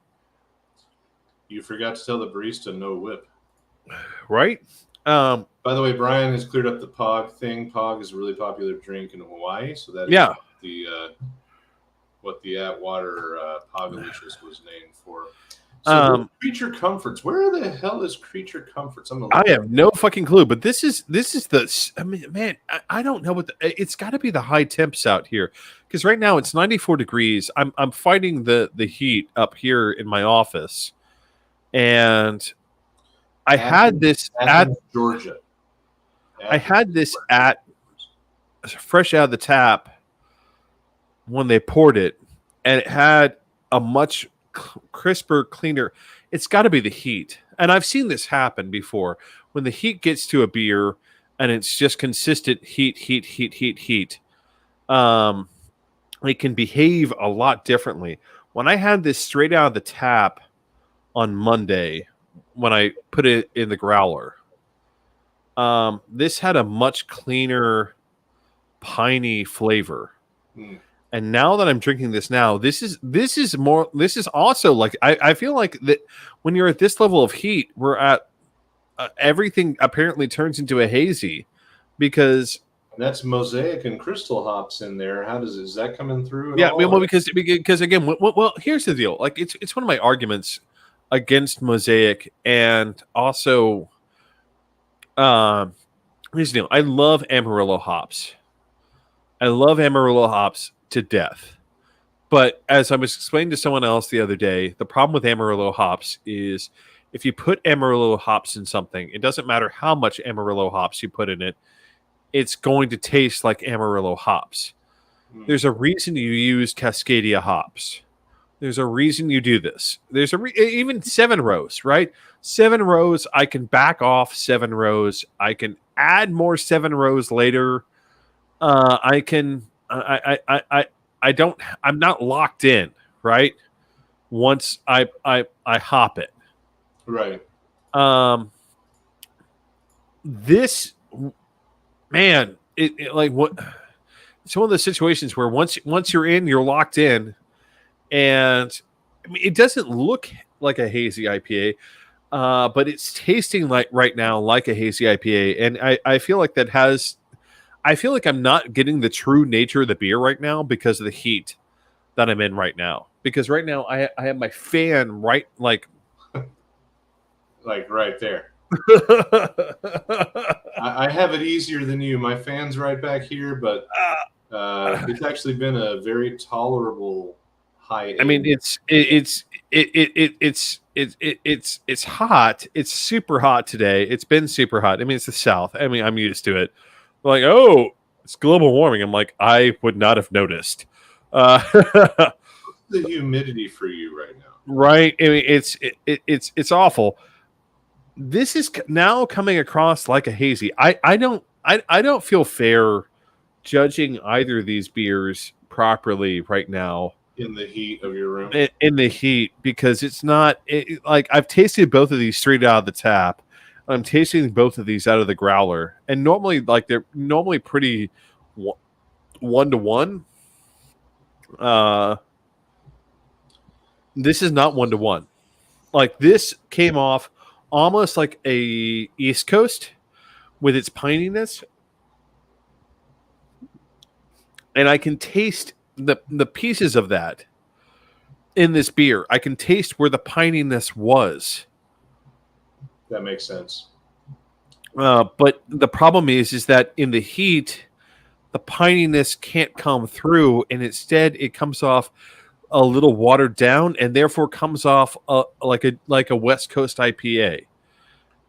You forgot to tell the barista no whip. Right. By the way, Brian has cleared up the Pog thing. Pog is a really popular drink in Hawaii, so that is what the Atwater Pogalicious was named for. So Creature Comforts. Where the hell is Creature Comforts? I have no fucking clue. But this is the. I mean, man, I don't know what it's got to be the high temps out here because right now it's 94 degrees. I'm fighting the heat up here in my office, and I had this at Georgia. I had this at fresh out of the tap when they poured it, and it had a much crisper, cleaner. It's got to be the heat, and I've seen this happen before when the heat gets to a beer and it's just consistent heat. It can behave a lot differently. When I had this straight out of the tap on Monday, when I put it in the growler, this had a much cleaner, piney flavor. And now that I'm drinking this now, this is also like I feel like that when you're at this level of heat, we're at everything apparently turns into a hazy because that's mosaic and crystal hops in there. Is that coming through? Yeah, well, because again, well, here's the deal. Like it's one of my arguments against mosaic, and also, here's the deal. I love Amarillo hops. I love Amarillo hops to death. But as I was explaining to someone else the other day, the problem with Amarillo hops is if you put Amarillo hops in something, it doesn't matter how much Amarillo hops you put in it, it's going to taste like Amarillo hops. There's a reason you use Cascadia hops. There's a reason you do this. There's even 7 rows, right? 7 rows, I can back off 7 rows. I can add more 7 rows later. I'm not locked in, right? Once I hop it. Right. This man, it like what it's one of those situations where once you're in, you're locked in, and I mean, it doesn't look like a hazy IPA, but it's tasting like right now like a hazy IPA, and I feel like that has. I feel like I'm not getting the true nature of the beer right now because of the heat that I'm in right now. Because right now I have my fan right like right there. I have it easier than you. My fan's right back here, but it's actually been a very tolerable high. I mean, it's hot. It's super hot today. It's been super hot. I mean, it's the South. I mean, I'm used to it. Like, oh, it's global warming. I'm like, I would not have noticed. The humidity for you right now, right? I mean, it's awful. This is now coming across like a hazy. I don't feel fair judging either of these beers properly right now in the heat of your room. In the heat, because it's not like I've tasted both of these straight out of the tap. I'm tasting both of these out of the growler, and normally, like they're normally pretty 1-to-1. This is not 1-to-1. Like this came off almost like a East Coast with its pininess, and I can taste the pieces of that in this beer. I can taste where the pininess was. That makes sense. But the problem is that in the heat, the pininess can't come through, and instead it comes off a little watered down, and therefore comes off like a West Coast IPA.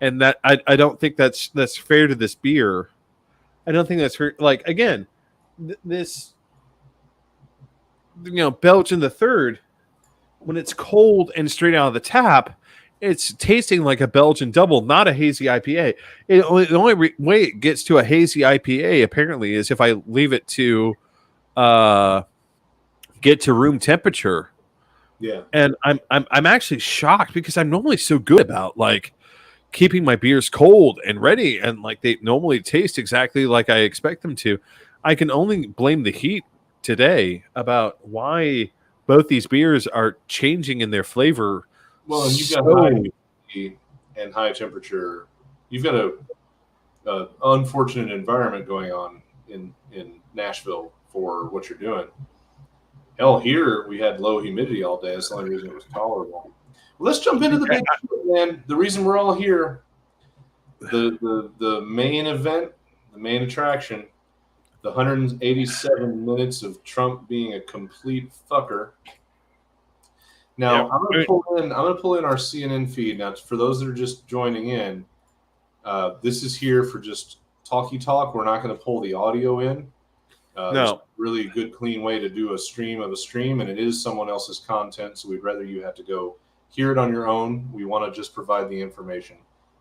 And that I don't think that's fair to this beer. I don't think that's fair. Like again, this Belgian the Third, when it's cold and straight out of the tap, it's tasting like a Belgian double, not a hazy IPA. The only way it gets to a hazy IPA apparently is if I leave it to get to room temperature. Yeah, and I'm actually shocked because I'm normally so good about like keeping my beers cold and ready, and like they normally taste exactly like I expect them to. I can only blame the heat today about why both these beers are changing in their flavor. Well, and you've got high humidity and high temperature. You've got a unfortunate environment going on in Nashville for what you're doing. Hell, here we had low humidity all day. That's the only reason it was tolerable. Let's jump into the big shit, man. The reason we're all here, the main event, the main attraction, the 187 minutes of Trump being a complete fucker. Now, I'm going to pull in our CNN feed. Now, for those that are just joining in, this is here for just talky talk. We're not going to pull the audio in. There's a really good, clean way to do a stream of a stream, and it is someone else's content, so we'd rather you have to go hear it on your own. We want to just provide the information.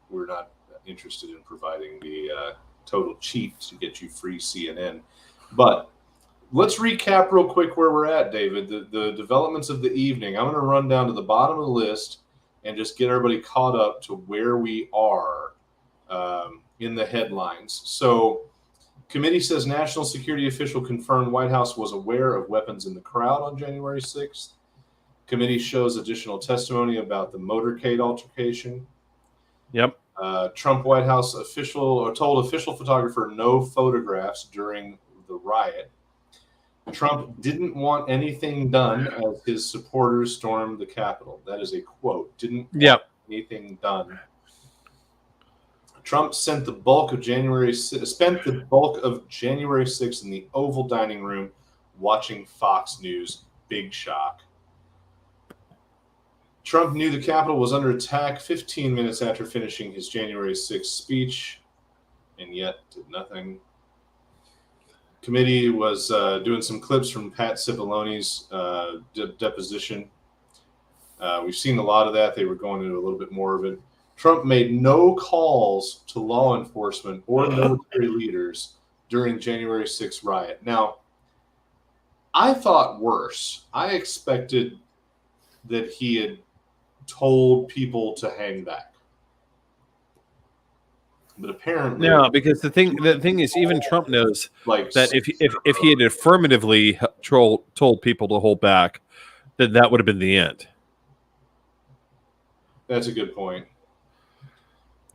We're not interested in providing the total cheat to get you free CNN. But let's recap real quick where we're at, David. The developments of the evening. I'm going to run down to the bottom of the list and just get everybody caught up to where we are in the headlines. So, committee says national security official confirmed White House was aware of weapons in the crowd on January 6th. Committee shows additional testimony about the motorcade altercation. Yep. Trump White House official told official photographer no photographs during the riot. Trump didn't want anything done as his supporters stormed the Capitol. That is a quote. Didn't want anything done. Trump spent the bulk of January 6th in the Oval Dining Room watching Fox News. Big shock. Trump knew the Capitol was under attack 15 minutes after finishing his January 6th speech, and yet did nothing. Committee was doing some clips from Pat Cipollone's deposition. We've seen a lot of that. They were going into a little bit more of it. Trump made no calls to law enforcement or military leaders during January 6th riot. Now, I thought worse. I expected that he had told people to hang back. But apparently, no, because the thing is, even Trump knows that if he had affirmatively told people to hold back, then that would have been the end. That's a good point.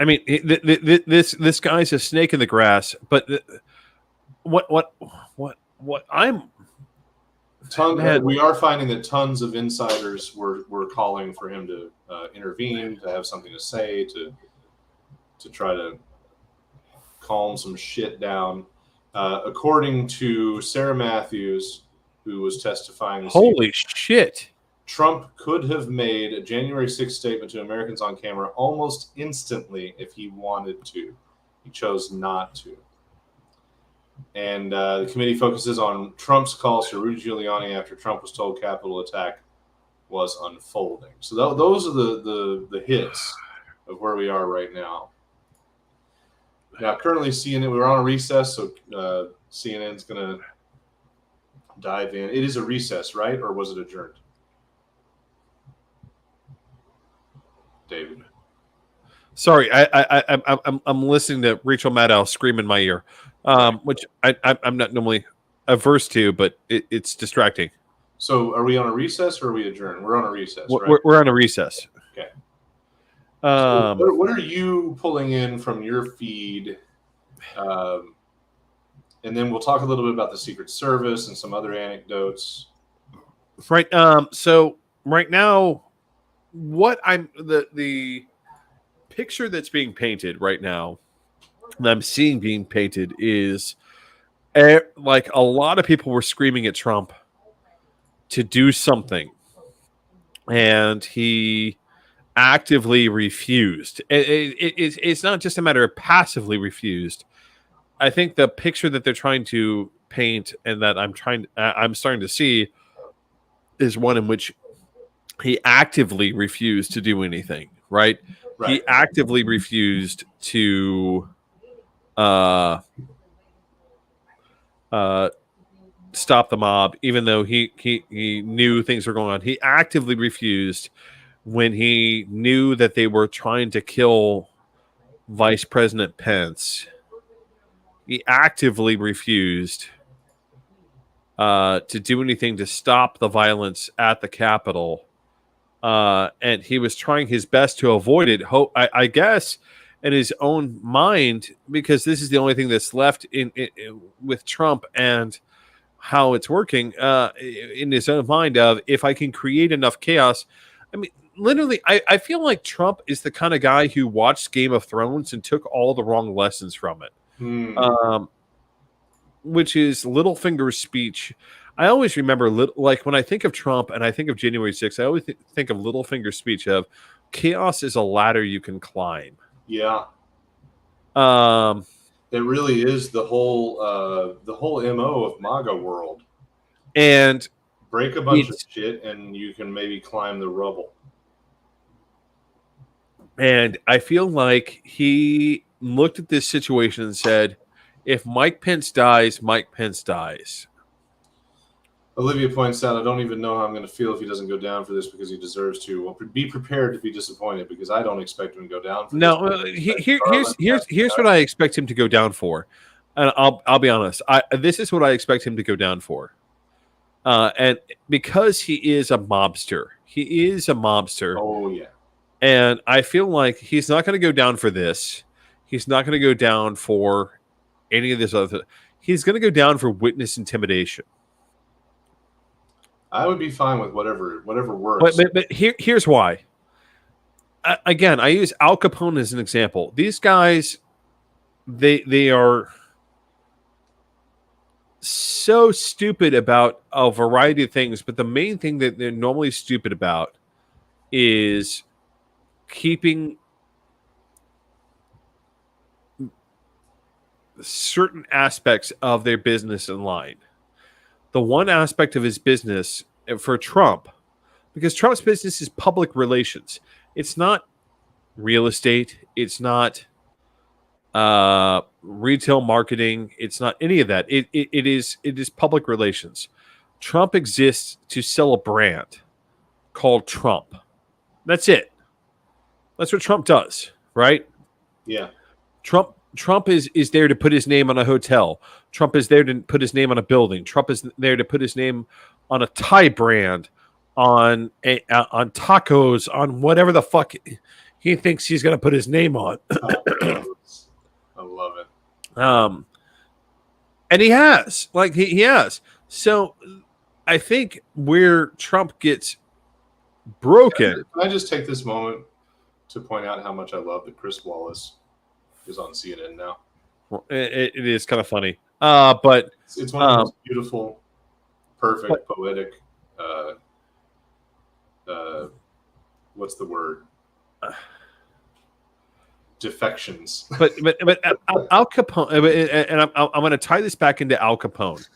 I mean, this guy's a snake in the grass. But what I'm we are finding that tons of insiders were calling for him to intervene, to have something to say, to try to calm some shit down. According to Sarah Matthews, who was testifying this holy evening, shit, Trump could have made a January 6th statement to Americans on camera almost instantly if he wanted to. He chose not to. And the committee focuses on Trump's calls to Rudy Giuliani after Trump was told Capitol attack was unfolding. So those are the hits of where we are right now. Now, currently, CNN, we're on a recess, so CNN's going to dive in. It is a recess, right? Or was it adjourned? David. Sorry, I'm listening to Rachel Maddow scream in my ear, which I'm not normally averse to, but it's distracting. So, are we on a recess or are we adjourned? We're on a recess, right? We're on a recess. Okay. So what are you pulling in from your feed? And then we'll talk a little bit about the Secret Service and some other anecdotes. Right. So right now, what the picture that's being painted right now, that I'm seeing being painted, is like a lot of people were screaming at Trump to do something, and he actively refused. It's not just a matter of passively refused. I think the picture that they're trying to paint, and that I'm starting to see, is one in which he actively refused to do anything. Right? He actively refused to stop the mob, even though he knew things were going on. He actively refused when he knew that they were trying to kill Vice President Pence. He actively refused to do anything to stop the violence at the Capitol. And he was trying his best to avoid it, I guess, in his own mind, because this is the only thing that's left in with Trump and how it's working, in his own mind of, if I can create enough chaos. I mean, literally, I feel like Trump is the kind of guy who watched Game of Thrones and took all the wrong lessons from it. Which is Littlefinger's speech. I always remember, like when I think of Trump and I think of January 6th, I always think of Littlefinger's speech of chaos is a ladder you can climb. Yeah. It really is the whole MO of MAGA world. And break a bunch of shit and you can maybe climb the rubble. And I feel like he looked at this situation and said, if Mike Pence dies, Mike Pence dies. Olivia points out, I don't even know how I'm going to feel if he doesn't go down for this because he deserves to. Well, be prepared to be disappointed because I don't expect him to go down for this. Here's what I expect him to go down for. And I'll be honest. This is what I expect him to go down for. And because he is a mobster. He is a mobster. Oh, yeah. And I feel like he's not going to go down for this. He's not going to go down for any of this other. He's going to go down for witness intimidation. I would be fine with whatever works. But here's why. Again, I use Al Capone as an example. These guys, they are so stupid about a variety of things, but the main thing that they're normally stupid about is keeping certain aspects of their business in line. The one aspect of his business for Trump, because Trump's business is public relations. It's not real estate. It's not retail marketing. It's not any of that. It is public relations. Trump exists to sell a brand called Trump. That's it. That's what Trump does, right? Yeah. Trump is there to put his name on a hotel. Trump is there to put his name on a building. Trump is there to put his name on a Thai brand, on tacos, on whatever the fuck he thinks he's going to put his name on. I love it. And he has, like he has. So I think where Trump gets broken. Can I just take this moment to point out how much I love that Chris Wallace is on CNN now? It is kind of funny. But it's one of the most beautiful, perfect, poetic, what's the word? Defections. But Al Capone, and I'm going to tie this back into Al Capone.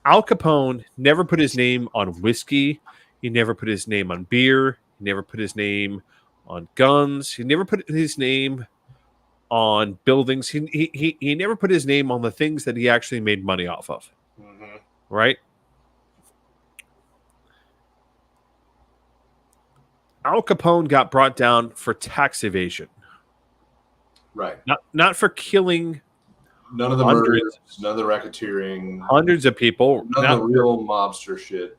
Al Capone never put his name on whiskey. He never put his name on beer. He never put his name on guns. He never put his name on buildings. He never put his name on the things that he actually made money off of. Mm-hmm. Right? Al Capone got brought down for tax evasion. Right. Not for killing none of the murders, none of the racketeering, hundreds of people. None of the real mobster shit.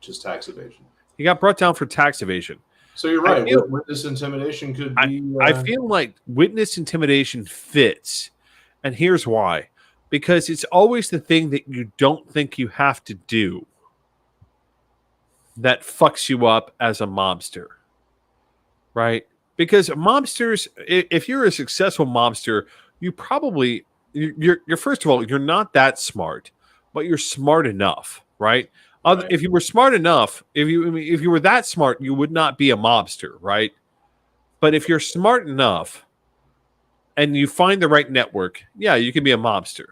Just tax evasion. He got brought down for tax evasion. So you're right. Witness intimidation could be. I feel like witness intimidation fits. And here's why. Because it's always the thing that you don't think you have to do that fucks you up as a mobster. Right? Because mobsters, if you're a successful mobster, you probably, you're first of all, you're not that smart, but you're smart enough, right? Right. If you were smart enough, if you were that smart, you would not be a mobster, right? But if you're smart enough and you find the right network, yeah, you can be a mobster.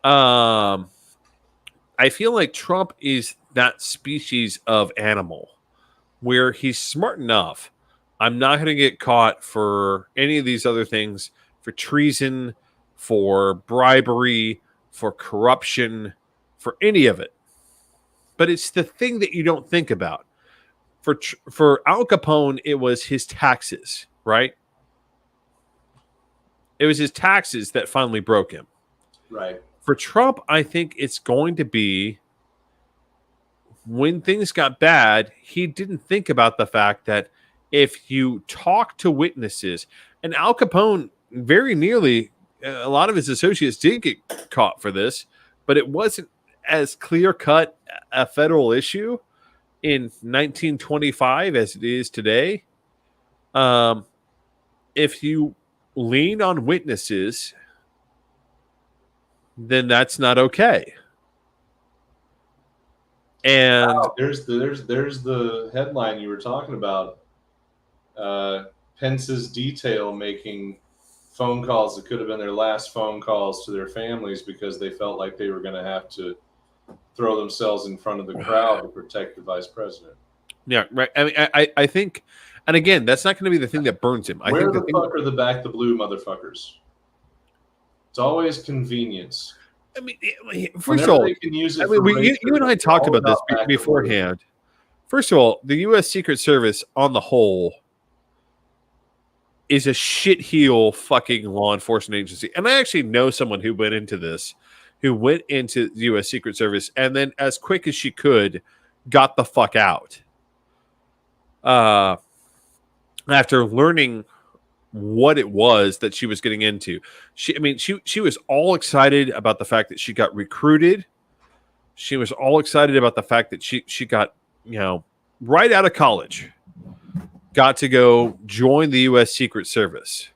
I feel like Trump is that species of animal where he's smart enough. I'm not going to get caught for any of these other things, for treason, for bribery, for corruption, for any of it. But it's the thing that you don't think about. For Al Capone, it was his taxes, right? It was his taxes that finally broke him. Right. For Trump, I think it's going to be when things got bad, he didn't think about the fact that if you talk to witnesses, and Al Capone very nearly, a lot of his associates did get caught for this, but it wasn't as clear-cut a federal issue in 1925 as it is today, if you lean on witnesses, then that's not okay. And wow, there's the headline you were talking about. Pence's detail making phone calls that could have been their last phone calls to their families because they felt like they were going to have to throw themselves in front of the crowd to protect the vice president. Yeah, right. I mean, I think, and again, that's not going to be the thing that burns him. I Where think the fuck are the back the blue motherfuckers? It's always convenience. I mean, first of all, they can use it you and I talked about this beforehand. First of all, the U.S. Secret Service, on the whole, is a shitheel fucking law enforcement agency. And I actually know someone who went into the U.S. Secret Service and then, as quick as she could, got the fuck out. After learning what it was that she was getting into. She was all excited about the fact that she got recruited. She was all excited about the fact that she got, right out of college, got to go join the U.S. Secret Service.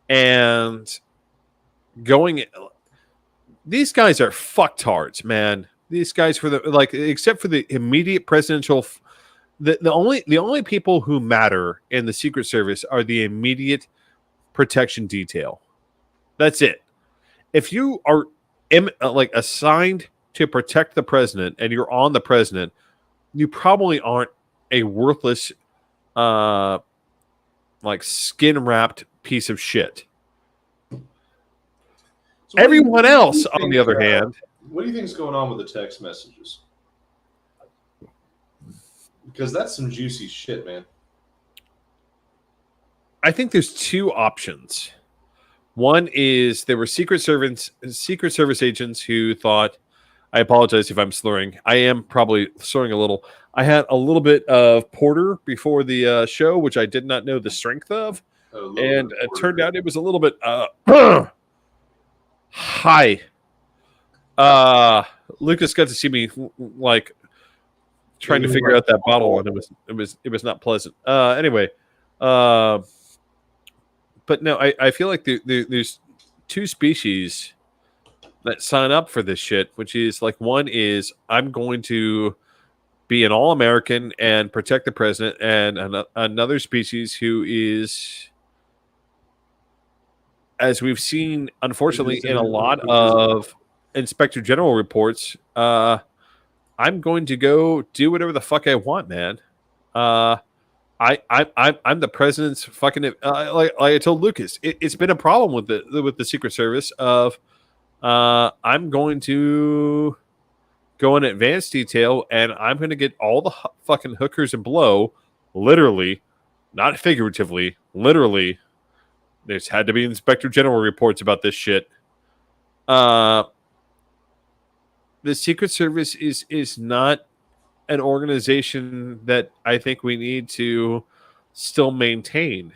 And these guys are fucktards, man. These guys, except for the immediate presidential, the only people who matter in the Secret Service are the immediate protection detail. That's it. If you are assigned to protect the president and you're on the president, you probably aren't a worthless, skin wrapped piece of shit. So everyone else, on the other hand, what do you think is going on with the text messages? Because that's some juicy shit, man. I think there's two options. One is there were Secret Service agents who thought, I apologize if I'm slurring. I am probably slurring a little. I had a little bit of porter before the show, which I did not know the strength of. And it turned out it was a little bit high. Lucas got to see me trying to figure out that bottle, and it was not pleasant. Anyway, but no, I feel like there's two species that sign up for this shit, which is one is I'm going to be an all-American and protect the president, and another species who is, as we've seen, unfortunately, in a lot of Inspector General reports, I'm going to go do whatever the fuck I want, man. I'm the president's fucking like I told Lucas, it's been a problem with the Secret Service of I'm going to go in advanced detail and I'm going to get all the fucking hookers and blow, literally, not figuratively, literally. There's had to be Inspector General reports about this shit. The Secret Service is not an organization that I think we need to still maintain.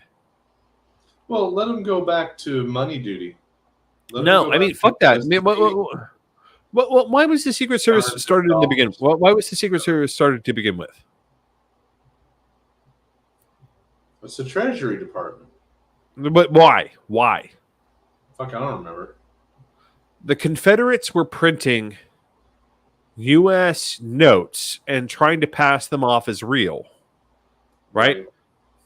Well, let them go back to money duty. No, I mean, fuck that. I mean, why was the Secret Service started in the beginning? Why was the Secret Service started to begin with? It's the Treasury Department. But why? Why? Fuck, I don't remember. The Confederates were printing U.S. notes and trying to pass them off as real, right?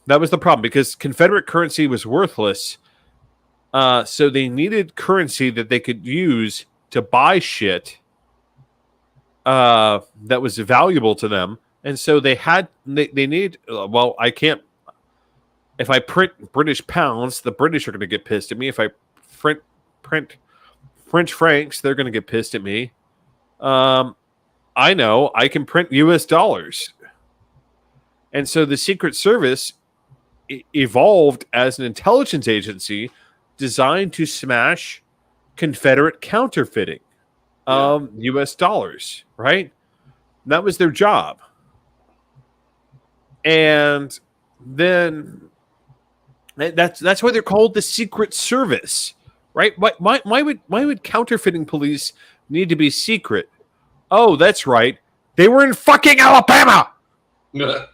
That was the problem because Confederate currency was worthless, so they needed currency that they could use to buy shit that was valuable to them, and so they need. Well, I can't. If I print British pounds, the British are going to get pissed at me. If I print French francs, they're going to get pissed at me. I know I can print U.S. dollars. And so the Secret Service evolved as an intelligence agency designed to smash Confederate counterfeiting U.S. dollars, right? And that was their job. And then that's why they're called the Secret Service, right? Why would counterfeiting police need to be secret? Oh, that's right. They were in fucking Alabama. I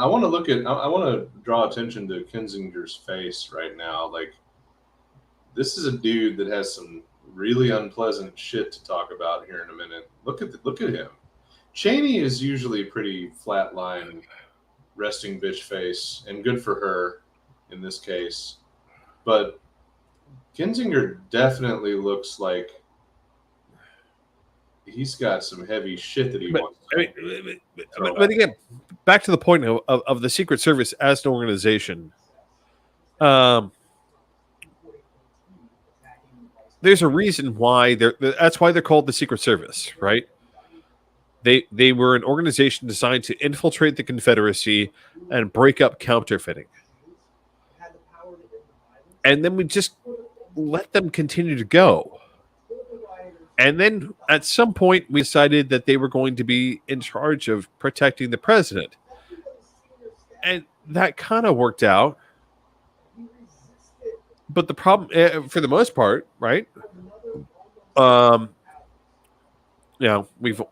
want to look at. I want to draw attention to Kinzinger's face right now. Like, this is a dude that has some really unpleasant shit to talk about here in a minute. Look at him. Cheney is usually pretty flatline, resting bitch face, and good for her in this case. But Kinzinger definitely looks like he's got some heavy shit that he wants. But again, back to the point of the Secret Service as an organization. There's a reason why that's why they're called the Secret Service, right? They were an organization designed to infiltrate the Confederacy and break up counterfeiting. And then we just let them continue to go. And then at some point, we decided that they were going to be in charge of protecting the president. And that kind of worked out. But the problem, for the most part, right?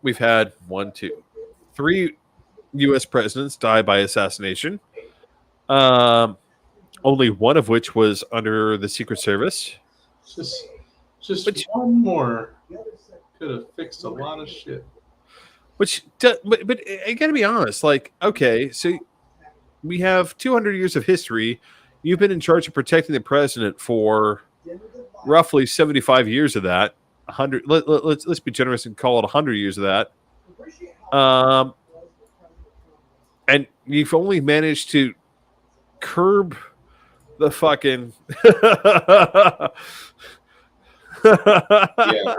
We've had 3 U.S. presidents die by assassination. Only one of which was under the Secret Service. Just one more could have fixed a lot of shit. But I gotta be honest. Like, okay, so we have 200 years of history. You've been in charge of protecting the president for roughly 75 years of that. 100. Let's be generous and call it 100 years of that. And you've only managed to curb the fucking. Yeah.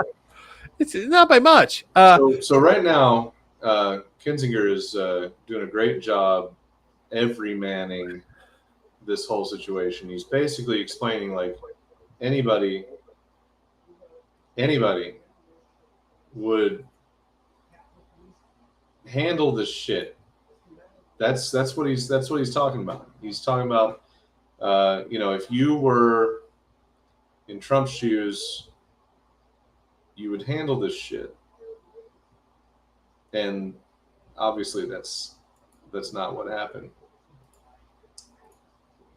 It's not by much. So right now, Kinzinger is doing a great job everymanning this whole situation. He's basically explaining, like, anybody would handle this shit. That's what he's talking about. He's talking about if you were in Trump's shoes, you would handle this shit. And obviously that's not what happened.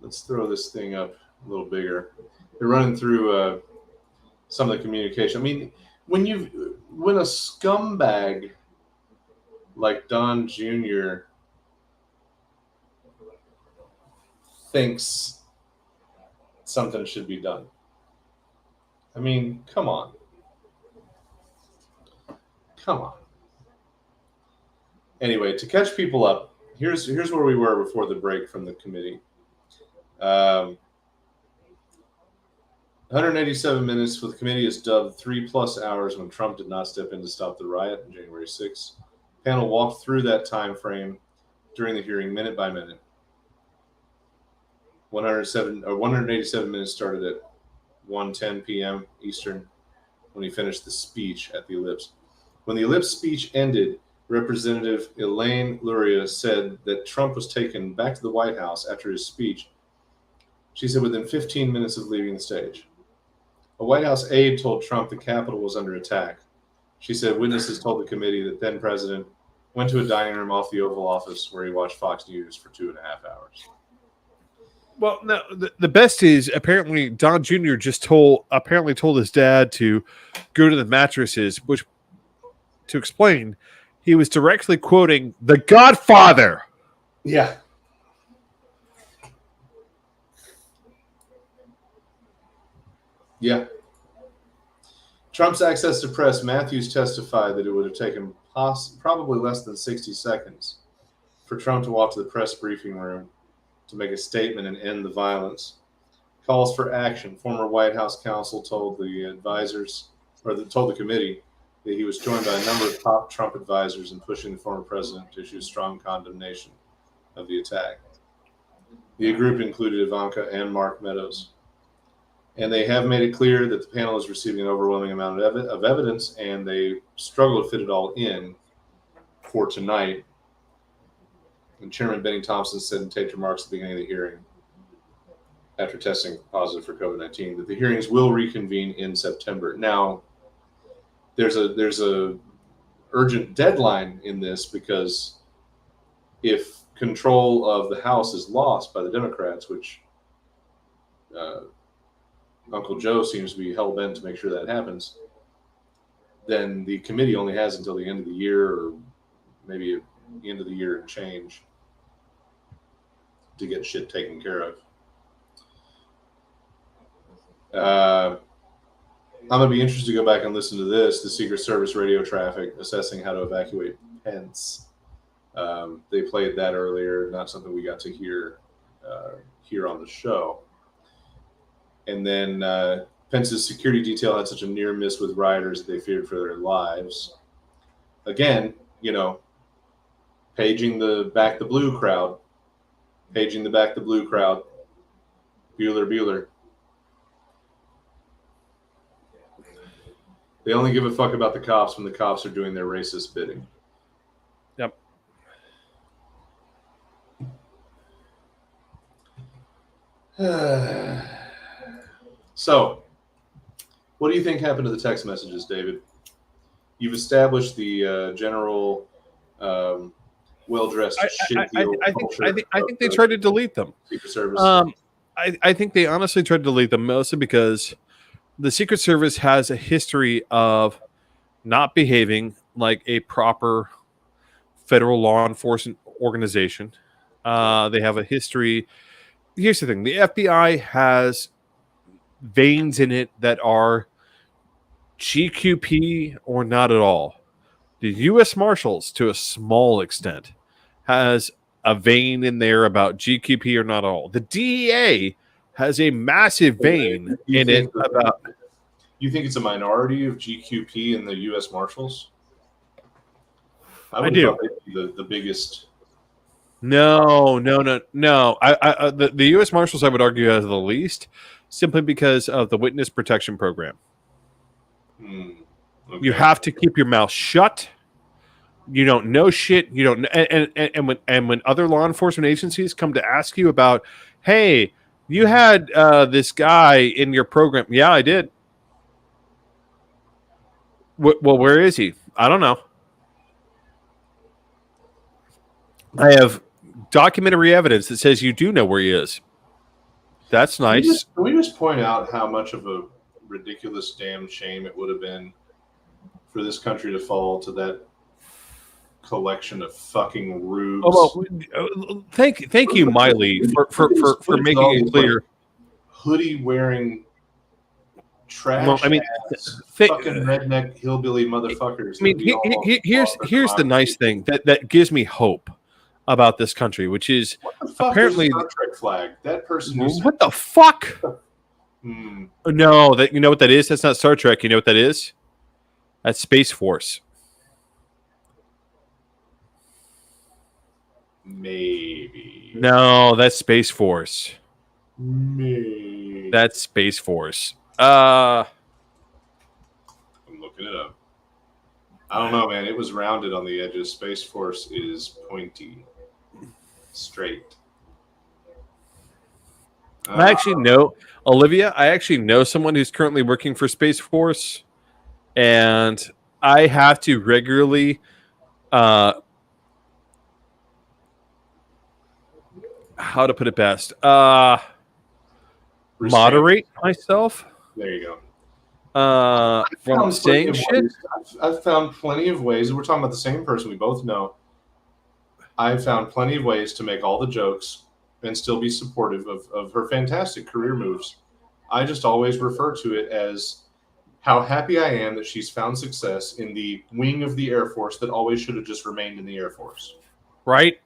Let's throw this thing up a little bigger. They're running through some of the communication. I mean, when a scumbag like Don Jr. thinks something should be done. I mean, come on. Anyway, to catch people up, here's where we were before the break from the committee. 187 minutes for the committee is dubbed 3+ hours when Trump did not step in to stop the riot on January 6th. Panel walked through that time frame during the hearing minute by minute. 187 minutes started at 1:10 p.m. Eastern when he finished the speech at the ellipse. When the ellipse speech ended, Representative Elaine Luria said that Trump was taken back to the White House after his speech. She said within 15 minutes of leaving the stage. A White House aide told Trump the Capitol was under attack. She said witnesses told the committee that then President went to a dining room off the Oval Office where he watched Fox News for 2.5 hours. Well, no, the best is apparently Don Jr. told his dad to go to the mattresses, which, to explain, he was directly quoting The Godfather. Yeah. Yeah. Trump's access to press, Matthews testified that it would have taken probably less than 60 seconds for Trump to walk to the press briefing room to make a statement and end the violence. Calls for action. Former White House counsel told the committee that he was joined by a number of top Trump advisors in pushing the former president to issue strong condemnation of the attack. The group included Ivanka and Mark Meadows. And they have made it clear that the panel is receiving an overwhelming amount of evidence, and they struggle to fit it all in for tonight. And Chairman Benny Thompson said in taped remarks at the beginning of the hearing, after testing positive for COVID-19, that the hearings will reconvene in September. Now, there's a urgent deadline in this because if control of the House is lost by the Democrats, which Uncle Joe seems to be hell-bent to make sure that happens, then the committee only has until the end of the year or maybe the end of the year and change to get shit taken care of. I'm going to be interested to go back and listen to this, the Secret Service radio traffic assessing how to evacuate Pence. They played that earlier, not something we got to hear here on the show. And then Pence's security detail had such a near miss with rioters that they feared for their lives. Again, you know, paging the Back the Blue crowd. Paging the Back the Blue crowd. Bueller. They only give a fuck about the cops when the cops are doing their racist bidding. Yep. So, what do you think happened to the text messages, David? You've established the general well-dressed shit deal culture. I think they tried to delete them. Secret Service. I think they honestly tried to delete them mostly because the Secret Service has a history of not behaving like a proper federal law enforcement organization. They have a history. Here's the thing. The FBI has veins in it that are GQP or not at all. The U.S. Marshals, to a small extent, has a vein in there about GQP or not at all. The DEA has a massive vein in it about. You think it's a minority of GQP in the U.S. Marshals? I do. The biggest. No. The U.S. Marshals, I would argue, has the least, simply because of the witness protection program. Okay. You have to keep your mouth shut. You don't know shit. You don't. And when other law enforcement agencies come to ask you about, hey, you had this guy in your program. Yeah, I did. Well, where is he? I don't know. I have documentary evidence that says you do know where he is. That's nice. Can we just point out how much of a ridiculous damn shame it would have been for this country to fall to that collection of fucking rubes? Oh, well, thank you, Miley, for making it clear. Hoodie wearing trash. Well, I mean, fucking redneck hillbilly motherfuckers. I mean, here's the nice thing that gives me hope about this country, which is apparently is Star Trek flag. That person is what the fuck? No, that you know what that is? That's not Star Trek. You know what that is? That's Space Force. Maybe. No, that's Space Force. Maybe. That's Space Force. I'm looking it up. I don't know, man. It was rounded on the edges. Space Force is pointy. Straight. I actually know, Olivia, I actually know someone who's currently working for Space Force, and I have to regularly how to put it best? Moderate myself. There you go. From saying shit. I've found plenty of ways. We're talking about the same person we both know. I've found plenty of ways to make all the jokes and still be supportive of her fantastic career moves. I just always refer to it as how happy I am that she's found success in the wing of the Air Force that always should have just remained in the Air Force. Right?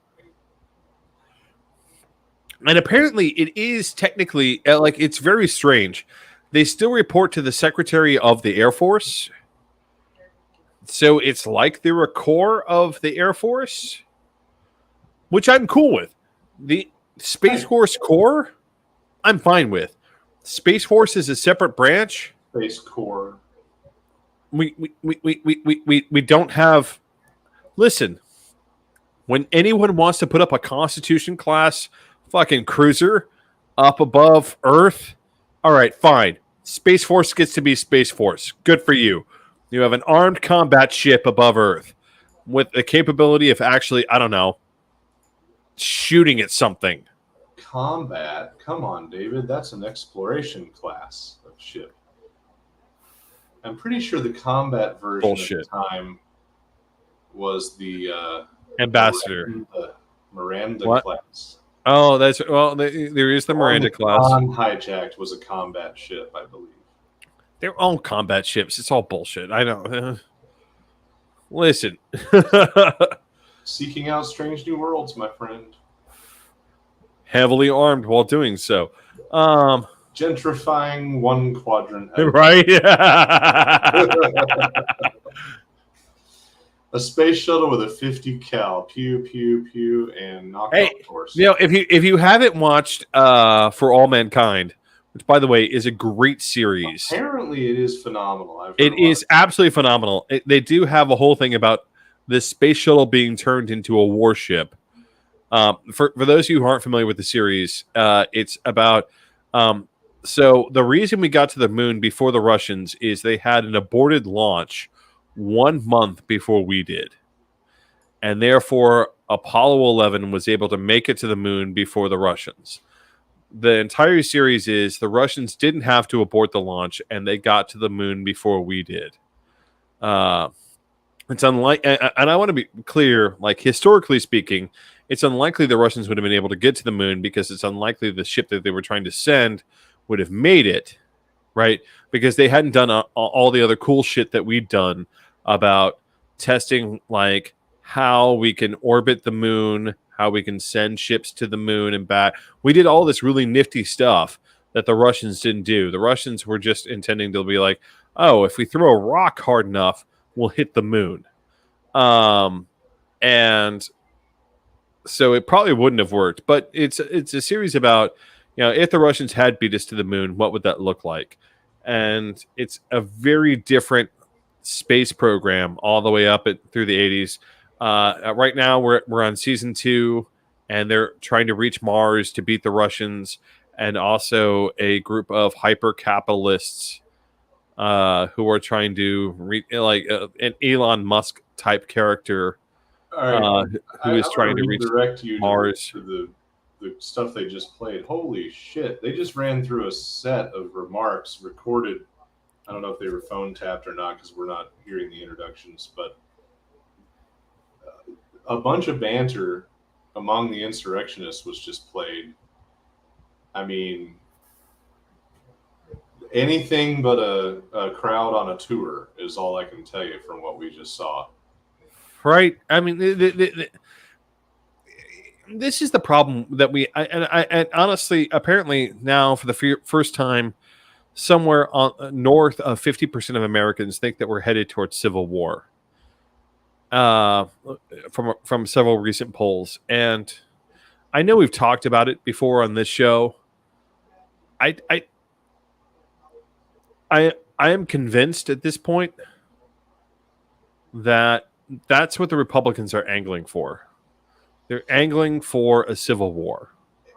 And apparently it is technically, like, it's very strange. They still report to the Secretary of the Air Force. So it's like they're a core of the Air Force, which I'm cool with. The Space Force Corps, I'm fine with. Space Force is a separate branch. Space Corps. We don't have. Listen, when anyone wants to put up a Constitution class fucking cruiser up above Earth, all right, fine. Space Force gets to be Space Force. Good for you. You have an armed combat ship above Earth with the capability of actually, I don't know, shooting at something. Combat? Come on, David. That's an exploration class of ship. I'm pretty sure the combat version at the time was the Ambassador. Miranda class. Oh, there is the Miranda class. Hijacked was a combat ship, I believe. They're all combat ships. It's all bullshit. I know. Listen. Seeking out strange new worlds, my friend. Heavily armed while doing so. Gentrifying one quadrant. Right? A space shuttle with a 50 cal. Pew, pew, pew, and knock off course. You know, if you haven't watched For All Mankind, which, by the way, is a great series. Apparently, it is phenomenal. It is absolutely phenomenal. They do have a whole thing about this space shuttle being turned into a warship. For those of you who aren't familiar with the series, it's about... so the reason we got to the moon before the Russians is they had an aborted launch 1 month before we did. And therefore, Apollo 11 was able to make it to the moon before the Russians. The entire series is the Russians didn't have to abort the launch, and they got to the moon before we did. It's unlike, and I want to be clear, like historically speaking, it's unlikely the Russians would have been able to get to the moon because it's unlikely the ship that they were trying to send would have made it, right? Because they hadn't done all the other cool shit that we'd done about testing, like how we can orbit the moon, how we can send ships to the moon and back. We did all this really nifty stuff that the Russians didn't do. The Russians were just intending to be like, oh, if we throw a rock hard enough, we'll hit the moon. And so it probably wouldn't have worked. But it's a series about, you know, if the Russians had beat us to the moon, what would that look like? And it's a very different space program all the way up through the 80s. Right now, we're on season 2, and they're trying to reach Mars to beat the Russians, and also a group of hyper capitalists who are trying to an Elon Musk type character who is trying to reach Mars. To the stuff they just played. Holy shit! They just ran through a set of remarks recorded. I don't know if they were phone tapped or not because we're not hearing the introductions, but a bunch of banter among the insurrectionists was just played. I mean, anything but a crowd on a tour is all I can tell you from what we just saw. Right. I mean, this is the problem that and honestly, apparently now for the first time, somewhere north of 50% of Americans think that we're headed towards civil war. From several recent polls, and I know we've talked about it before on this show. I am convinced at this point that that's what the Republicans are angling for. They're angling for a civil war.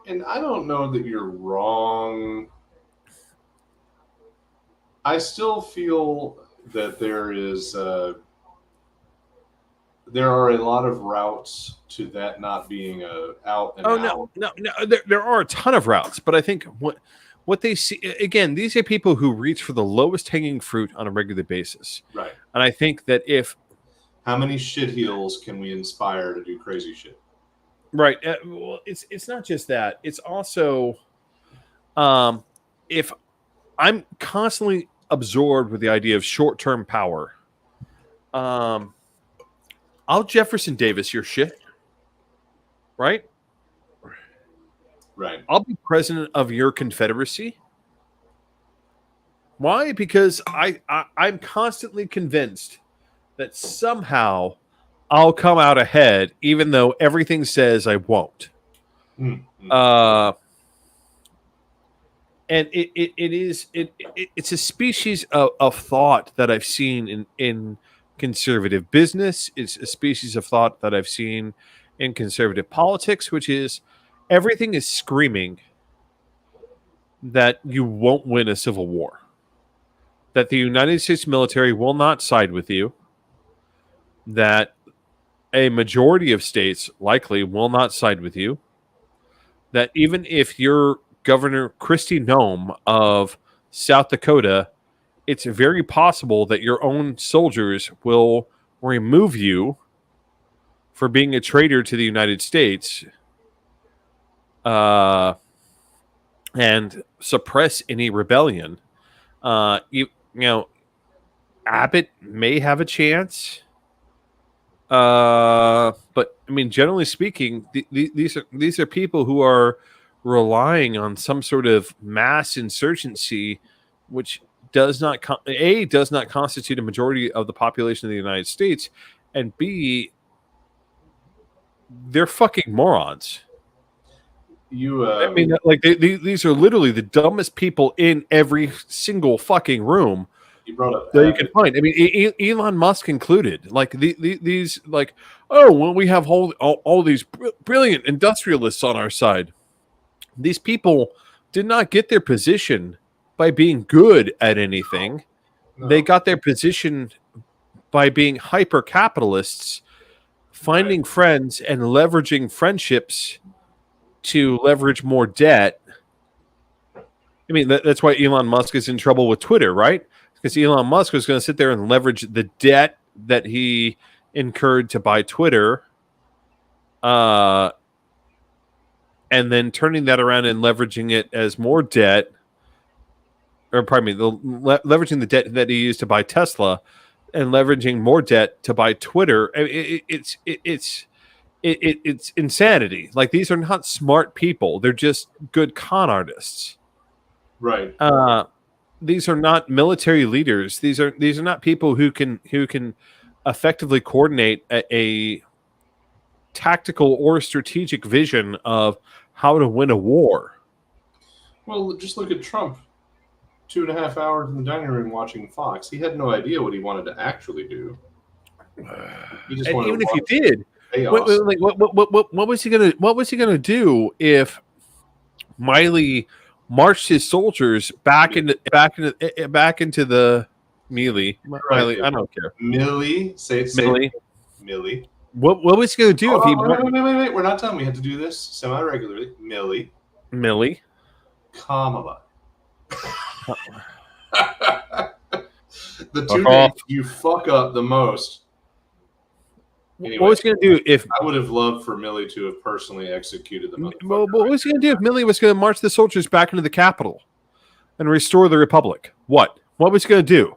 And I don't know that you're wrong. I still feel that there are a lot of routes to that not being out and out. No. There are a ton of routes, but I think what they see, again, these are people who reach for the lowest hanging fruit on a regular basis. Right. And I think that how many shitheels can we inspire to do crazy shit? Right. Well, it's not just that. It's also, if I'm constantly absorbed with the idea of short-term power, I'll Jefferson Davis your shit. Right? Right. I'll be president of your Confederacy. Why? Because I'm constantly convinced that somehow I'll come out ahead, even though everything says I won't. Mm-hmm. And it's a species of thought that I've seen in conservative business. It's a species of thought that I've seen in conservative politics, which is everything is screaming that you won't win a civil war. that the United States military will not side with you, that a majority of states likely will not side with you, that even if you're Governor Kristi Noem of South Dakota, it's very possible that your own soldiers will remove you for being a traitor to the United States and suppress any rebellion. You know, Abbott may have a chance. But I mean, generally speaking, these are people who are relying on some sort of mass insurgency, which does not constitute a majority of the population of the United States, and B, they're fucking morons. I mean, like these are literally the dumbest people in every single fucking room. You brought up that you can find. I mean, Elon Musk included. Like these, like, oh, well, we have all these brilliant industrialists on our side. These people did not get their position by being good at anything. No. They got their position by being hyper capitalists, finding friends and leveraging friendships to leverage more debt. I mean, that's why Elon Musk is in trouble with Twitter, right? Because Elon Musk was going to sit there and leverage the debt that he incurred to buy Twitter, and then turning that around and leveraging it as more debt, or pardon me, leveraging the debt that he used to buy Tesla, and leveraging more debt to buy Twitter. It's insanity. Like, these are not smart people; they're just good con artists, right? These are not military leaders. These are not people who can effectively coordinate a tactical or strategic vision of how to win a war. Well, just look at Trump. 2.5 hours in the dining room watching Fox. He had no idea what he wanted to actually do. He just wanted, even if he did, what was he gonna? What was he gonna do if Miley marched his soldiers back into the Miley? Miley, I don't care. Millie, say Millie. Millie. What was he going to do if he? Wait! We're not done. We have to do this semi-regularly. Millie. Kamala. The two names you fuck up the most. Anyway, what was he going to do if I would have loved for Millie to have personally executed the motherfucker? Well, what was he going to do if Millie was going to march the soldiers back into the Capitol and restore the Republic? What was he going to do?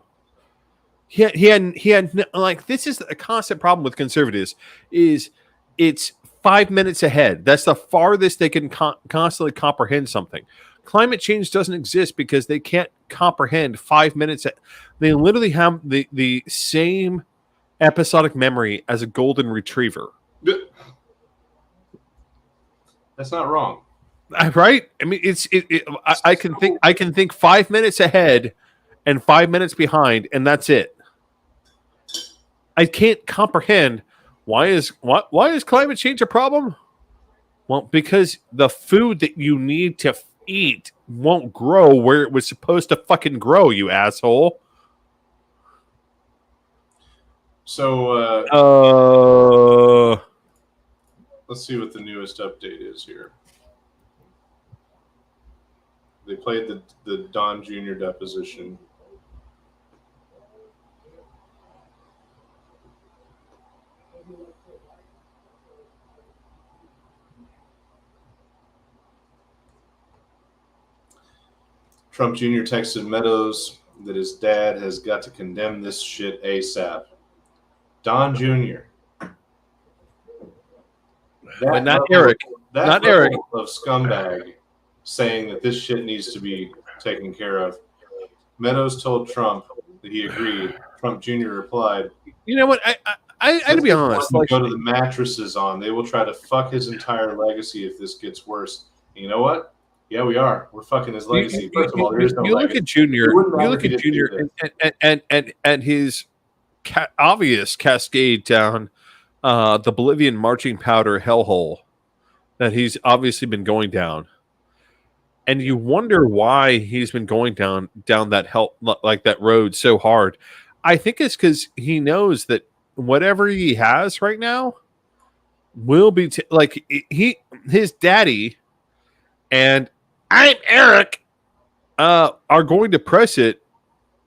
He had like, this is a constant problem with conservatives, is it's 5 minutes ahead. That's the farthest they can constantly comprehend something. Climate change doesn't exist because they can't comprehend 5 minutes. They literally have the same episodic memory as a golden retriever. That's not wrong, right? I mean, I can think 5 minutes ahead and 5 minutes behind, and that's it. I can't comprehend why is climate change a problem? Well, because the food that you need to eat won't grow where it was supposed to fucking grow, you asshole. So, let's see what the newest update is here. They played the Don Jr. deposition. Trump Jr. texted Meadows that his dad has got to condemn this shit ASAP. Don Jr. But not Eric. Not Eric. Of scumbag saying that this shit needs to be taken care of. Meadows told Trump that he agreed. Trump Jr. replied, "You know what? I to be honest, like, go to the mattresses on. They will try to fuck his entire legacy if this gets worse. And you know what? Yeah, we are. We're fucking his legacy. First of all, there is no legacy. Look at Junior. You look at Junior and his obvious cascade down the Bolivian marching powder hellhole that he's obviously been going down. and you wonder why he's been going down that road so hard. I think it's because he knows that whatever he has right now will be his daddy and I'm Eric are going to press it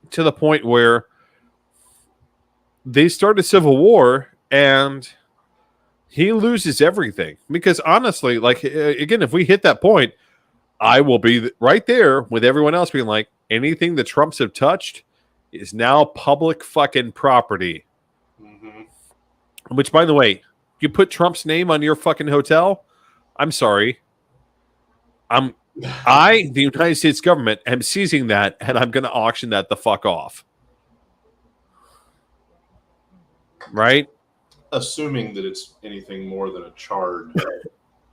to the point where they start a civil war and he loses everything. Because honestly, like, again, if we hit that point, I will be right there with everyone else being like, anything the Trumps have touched is now public fucking property. Mm-hmm. Which, by the way, you put Trump's name on your fucking hotel, I'm sorry. The United States government, am seizing that, and I'm going to auction that the fuck off. Right? Assuming that it's anything more than a charred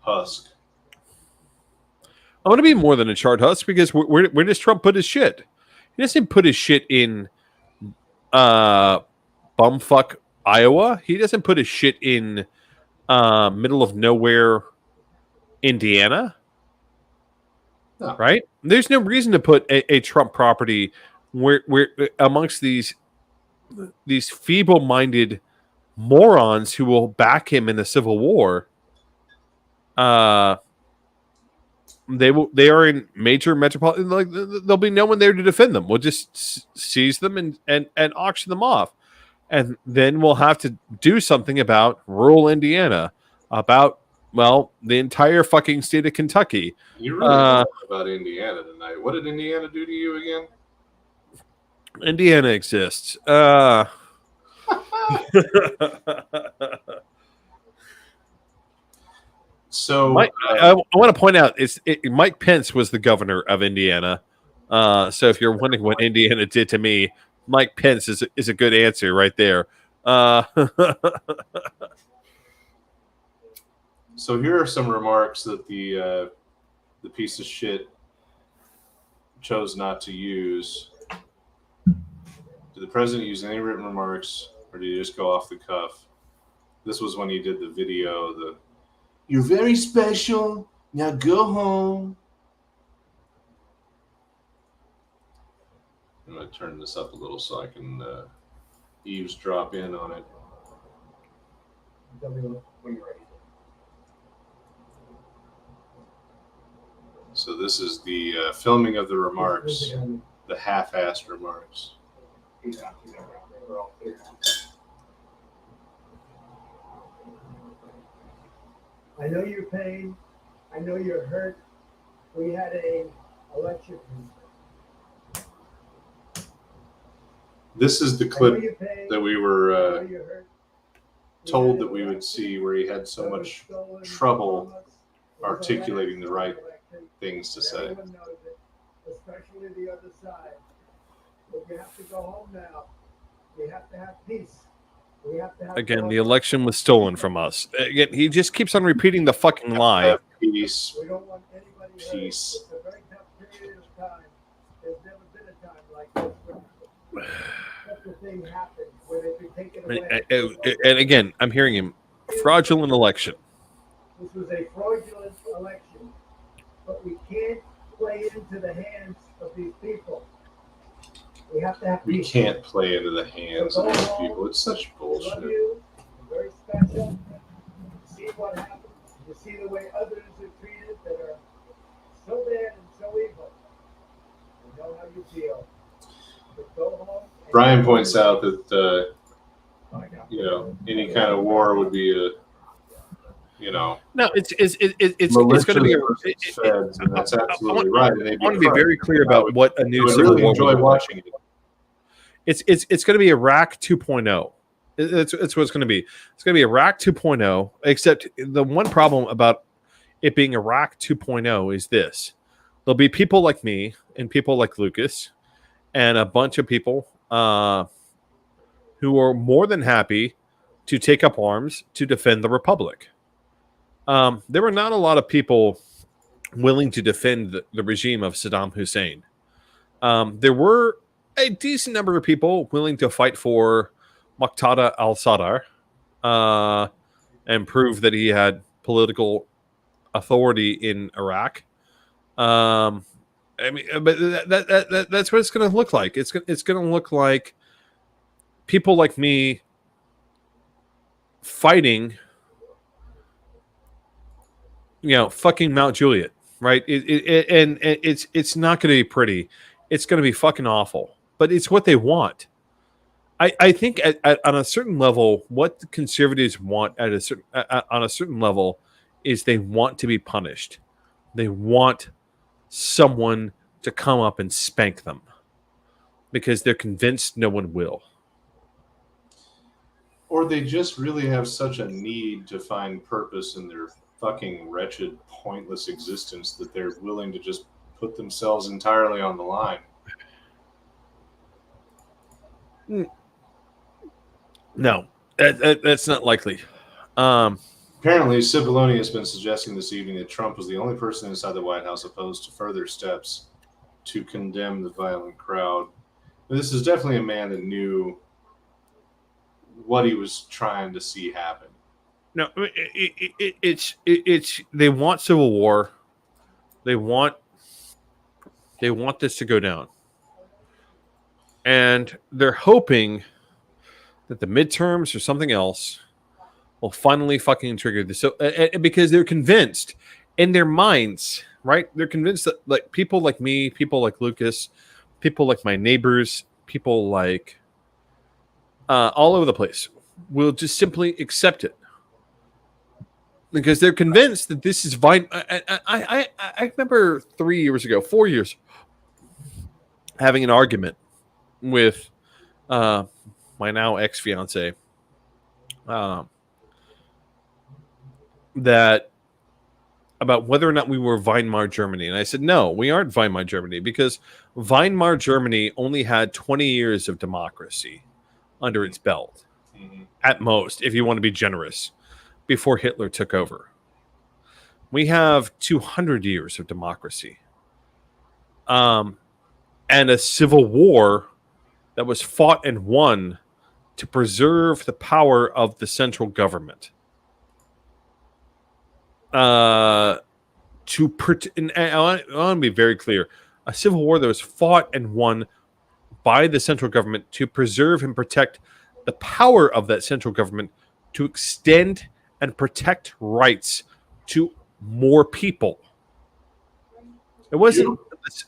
husk. I want to be more than a charred husk because where does Trump put his shit? He doesn't put his shit in bumfuck Iowa. He doesn't put his shit in middle of nowhere Indiana. No. Right? There's no reason to put a Trump property where amongst these feeble-minded morons who will back him in the Civil War. They are in major metropolitan. Like, there'll be no one there to defend them. We'll just seize them and auction them off, and then we'll have to do something about rural Indiana, about the entire fucking state of Kentucky. You really know about Indiana tonight. What did Indiana do to you again? Indiana exists. So I want to point out Mike Pence was the governor of Indiana. So if you're wondering what Indiana did to me, Mike Pence is a good answer right there. So here are some remarks that the piece of shit chose not to use. Did the president use any written remarks, or did he just go off the cuff? This was when he did the video. You're very special. Now go home. I'm going to turn this up a little so I can eavesdrop in on it. So this is the filming of the remarks, the half-assed remarks. I know your pain. I know you're hurt. We had a election. This is the clip that we were told that we would see, where he had so much trouble articulating the right things to say. Especially the other side. But you have to go home now. We have to have peace. Again, the election was stolen from us. Again, he just keeps on repeating the fucking lie. Peace. We don't want anybody peace. It's a very tough period of time. There's never been a time like this. Such a thing happened where they could take it away. And again, I'm hearing him. Fraudulent election. This was a fraudulent election, but we can't play it into the hands of these people. We have to have we can't play into the hands of these people. It's such bullshit. Love you. You're very special. See what happens. You see the way others are treated that are so bad and so evil. You know how you feel. But go home. Brian points out that any kind of war would be No, it's going to be feds, and that's absolutely right. I want to be very clear about what a new civil war. Enjoy watching it. It's going to be Iraq 2.0. It's what it's going to be. It's going to be Iraq 2.0. Except the one problem about it being Iraq 2.0 is this: there'll be people like me and people like Lucas and a bunch of people who are more than happy to take up arms to defend the Republic. There were not a lot of people willing to defend the regime of Saddam Hussein. There were a decent number of people willing to fight for Muqtada al-Sadr and prove that he had political authority in Iraq. I mean, but that's what it's going to look like. It's going to look like people like me fighting, fucking Mount Juliet, right? And it's not going to be pretty. It's going to be fucking awful. But it's what they want. I think on a certain level, what the conservatives want on a certain level is they want to be punished. They want someone to come up and spank them because they're convinced no one will. Or they just really have such a need to find purpose in their fucking wretched, pointless existence that they're willing to just put themselves entirely on the line. No, that's not likely. Apparently, Cipollone has been suggesting this evening that Trump was the only person inside the White House opposed to further steps to condemn the violent crowd. But this is definitely a man that knew what he was trying to see happen. No, it's they want civil war. They want this to go down, and they're hoping that the midterms or something else will finally fucking trigger this. So, because they're convinced in their minds, right? They're convinced that like people like me, people like Lucas, people like my neighbors, people like all over the place will just simply accept it because they're convinced that this is fine. I remember 4 years, having an argument with my now ex-fiance that about whether or not we were Weimar Germany. And I said, no, we aren't Weimar Germany because Weimar Germany only had 20 years of democracy under its belt, at most, if you want to be generous, before Hitler took over. We have 200 years of democracy. And a civil war that was fought and won to preserve the power of the central government. And I want to be very clear. A civil war that was fought and won by the central government to preserve and protect the power of that central government to extend and protect rights to more people. It wasn't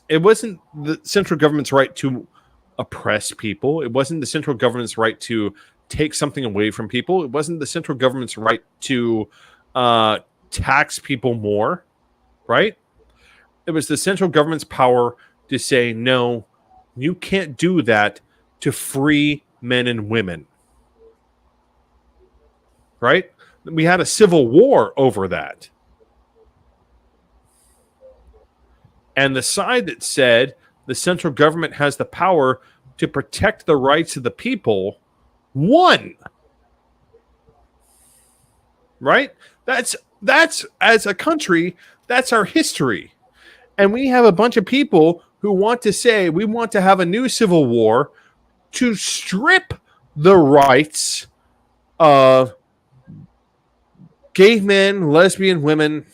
the central government's right to oppress people. It wasn't the central government's right to take something away from people. It wasn't the central government's right to tax people more, right? It was the central government's power to say, no, you can't do that to free men and women, right? We had a civil war over that. And the side that said the central government has the power to protect the rights of the people won. Right? That's as a country, that's our history. And we have a bunch of people who want to say we want to have a new civil war to strip the rights of gay men, lesbian women,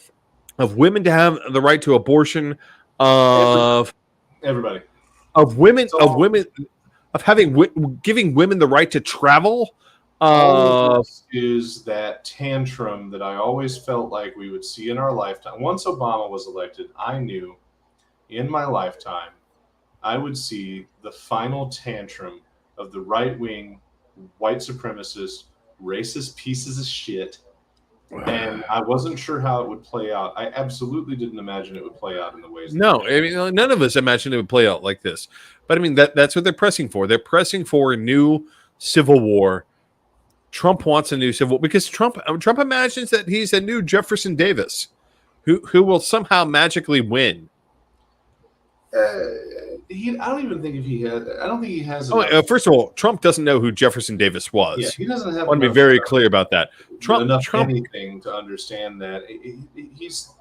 of women to have the right to abortion, of everybody, of women, of giving women the right to travel. All of this is that tantrum that I always felt like we would see in our lifetime. Once Obama was elected, I knew in my lifetime I would see the final tantrum of the right-wing, white supremacist, racist pieces of shit. And I wasn't sure how it would play out. I absolutely didn't imagine it would play out in the ways. No, I mean, none of us imagined it would play out like this. But I mean, that's what they're pressing for. They're pressing for a new civil war. Trump wants a new civil war because Trump imagines that he's a new Jefferson Davis, who will somehow magically win. I don't even think if he had. I don't think he has. First of all, Trump doesn't know who Jefferson Davis was. Yeah, he doesn't have. I want to be very clear about that. Trump anything to understand that he's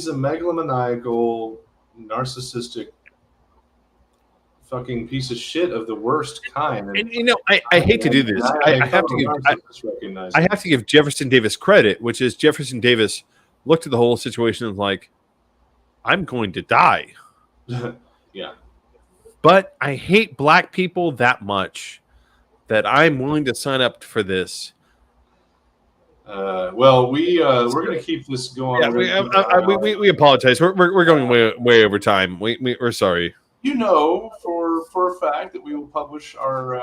a megalomaniacal, narcissistic, fucking piece of shit of the worst kind. And you know, I hate to do this. I have to give Jefferson Davis credit, which is Jefferson Davis looked at the whole situation and like, I'm going to die. Yeah. But I hate black people that much that I'm willing to sign up for this. Well, we're going to keep this going. Yeah, we apologize. We're going way over time. We're sorry. You know, for a fact that we will publish our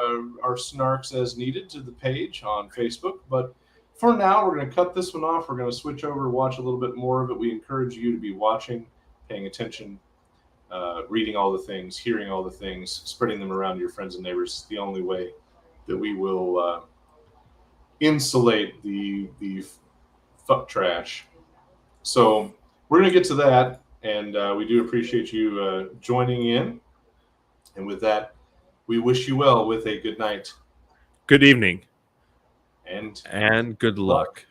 snarks as needed to the page on Facebook. But for now, we're going to cut this one off. We're going to switch over and watch a little bit more of it. We encourage you to be watching, paying attention, reading all the things, hearing all the things, spreading them around to your friends and neighbors. It's the only way that we will insulate the fuck trash. So we're going to get to that, and we do appreciate you joining in. And with that, we wish you well with a good night, good evening, and good luck.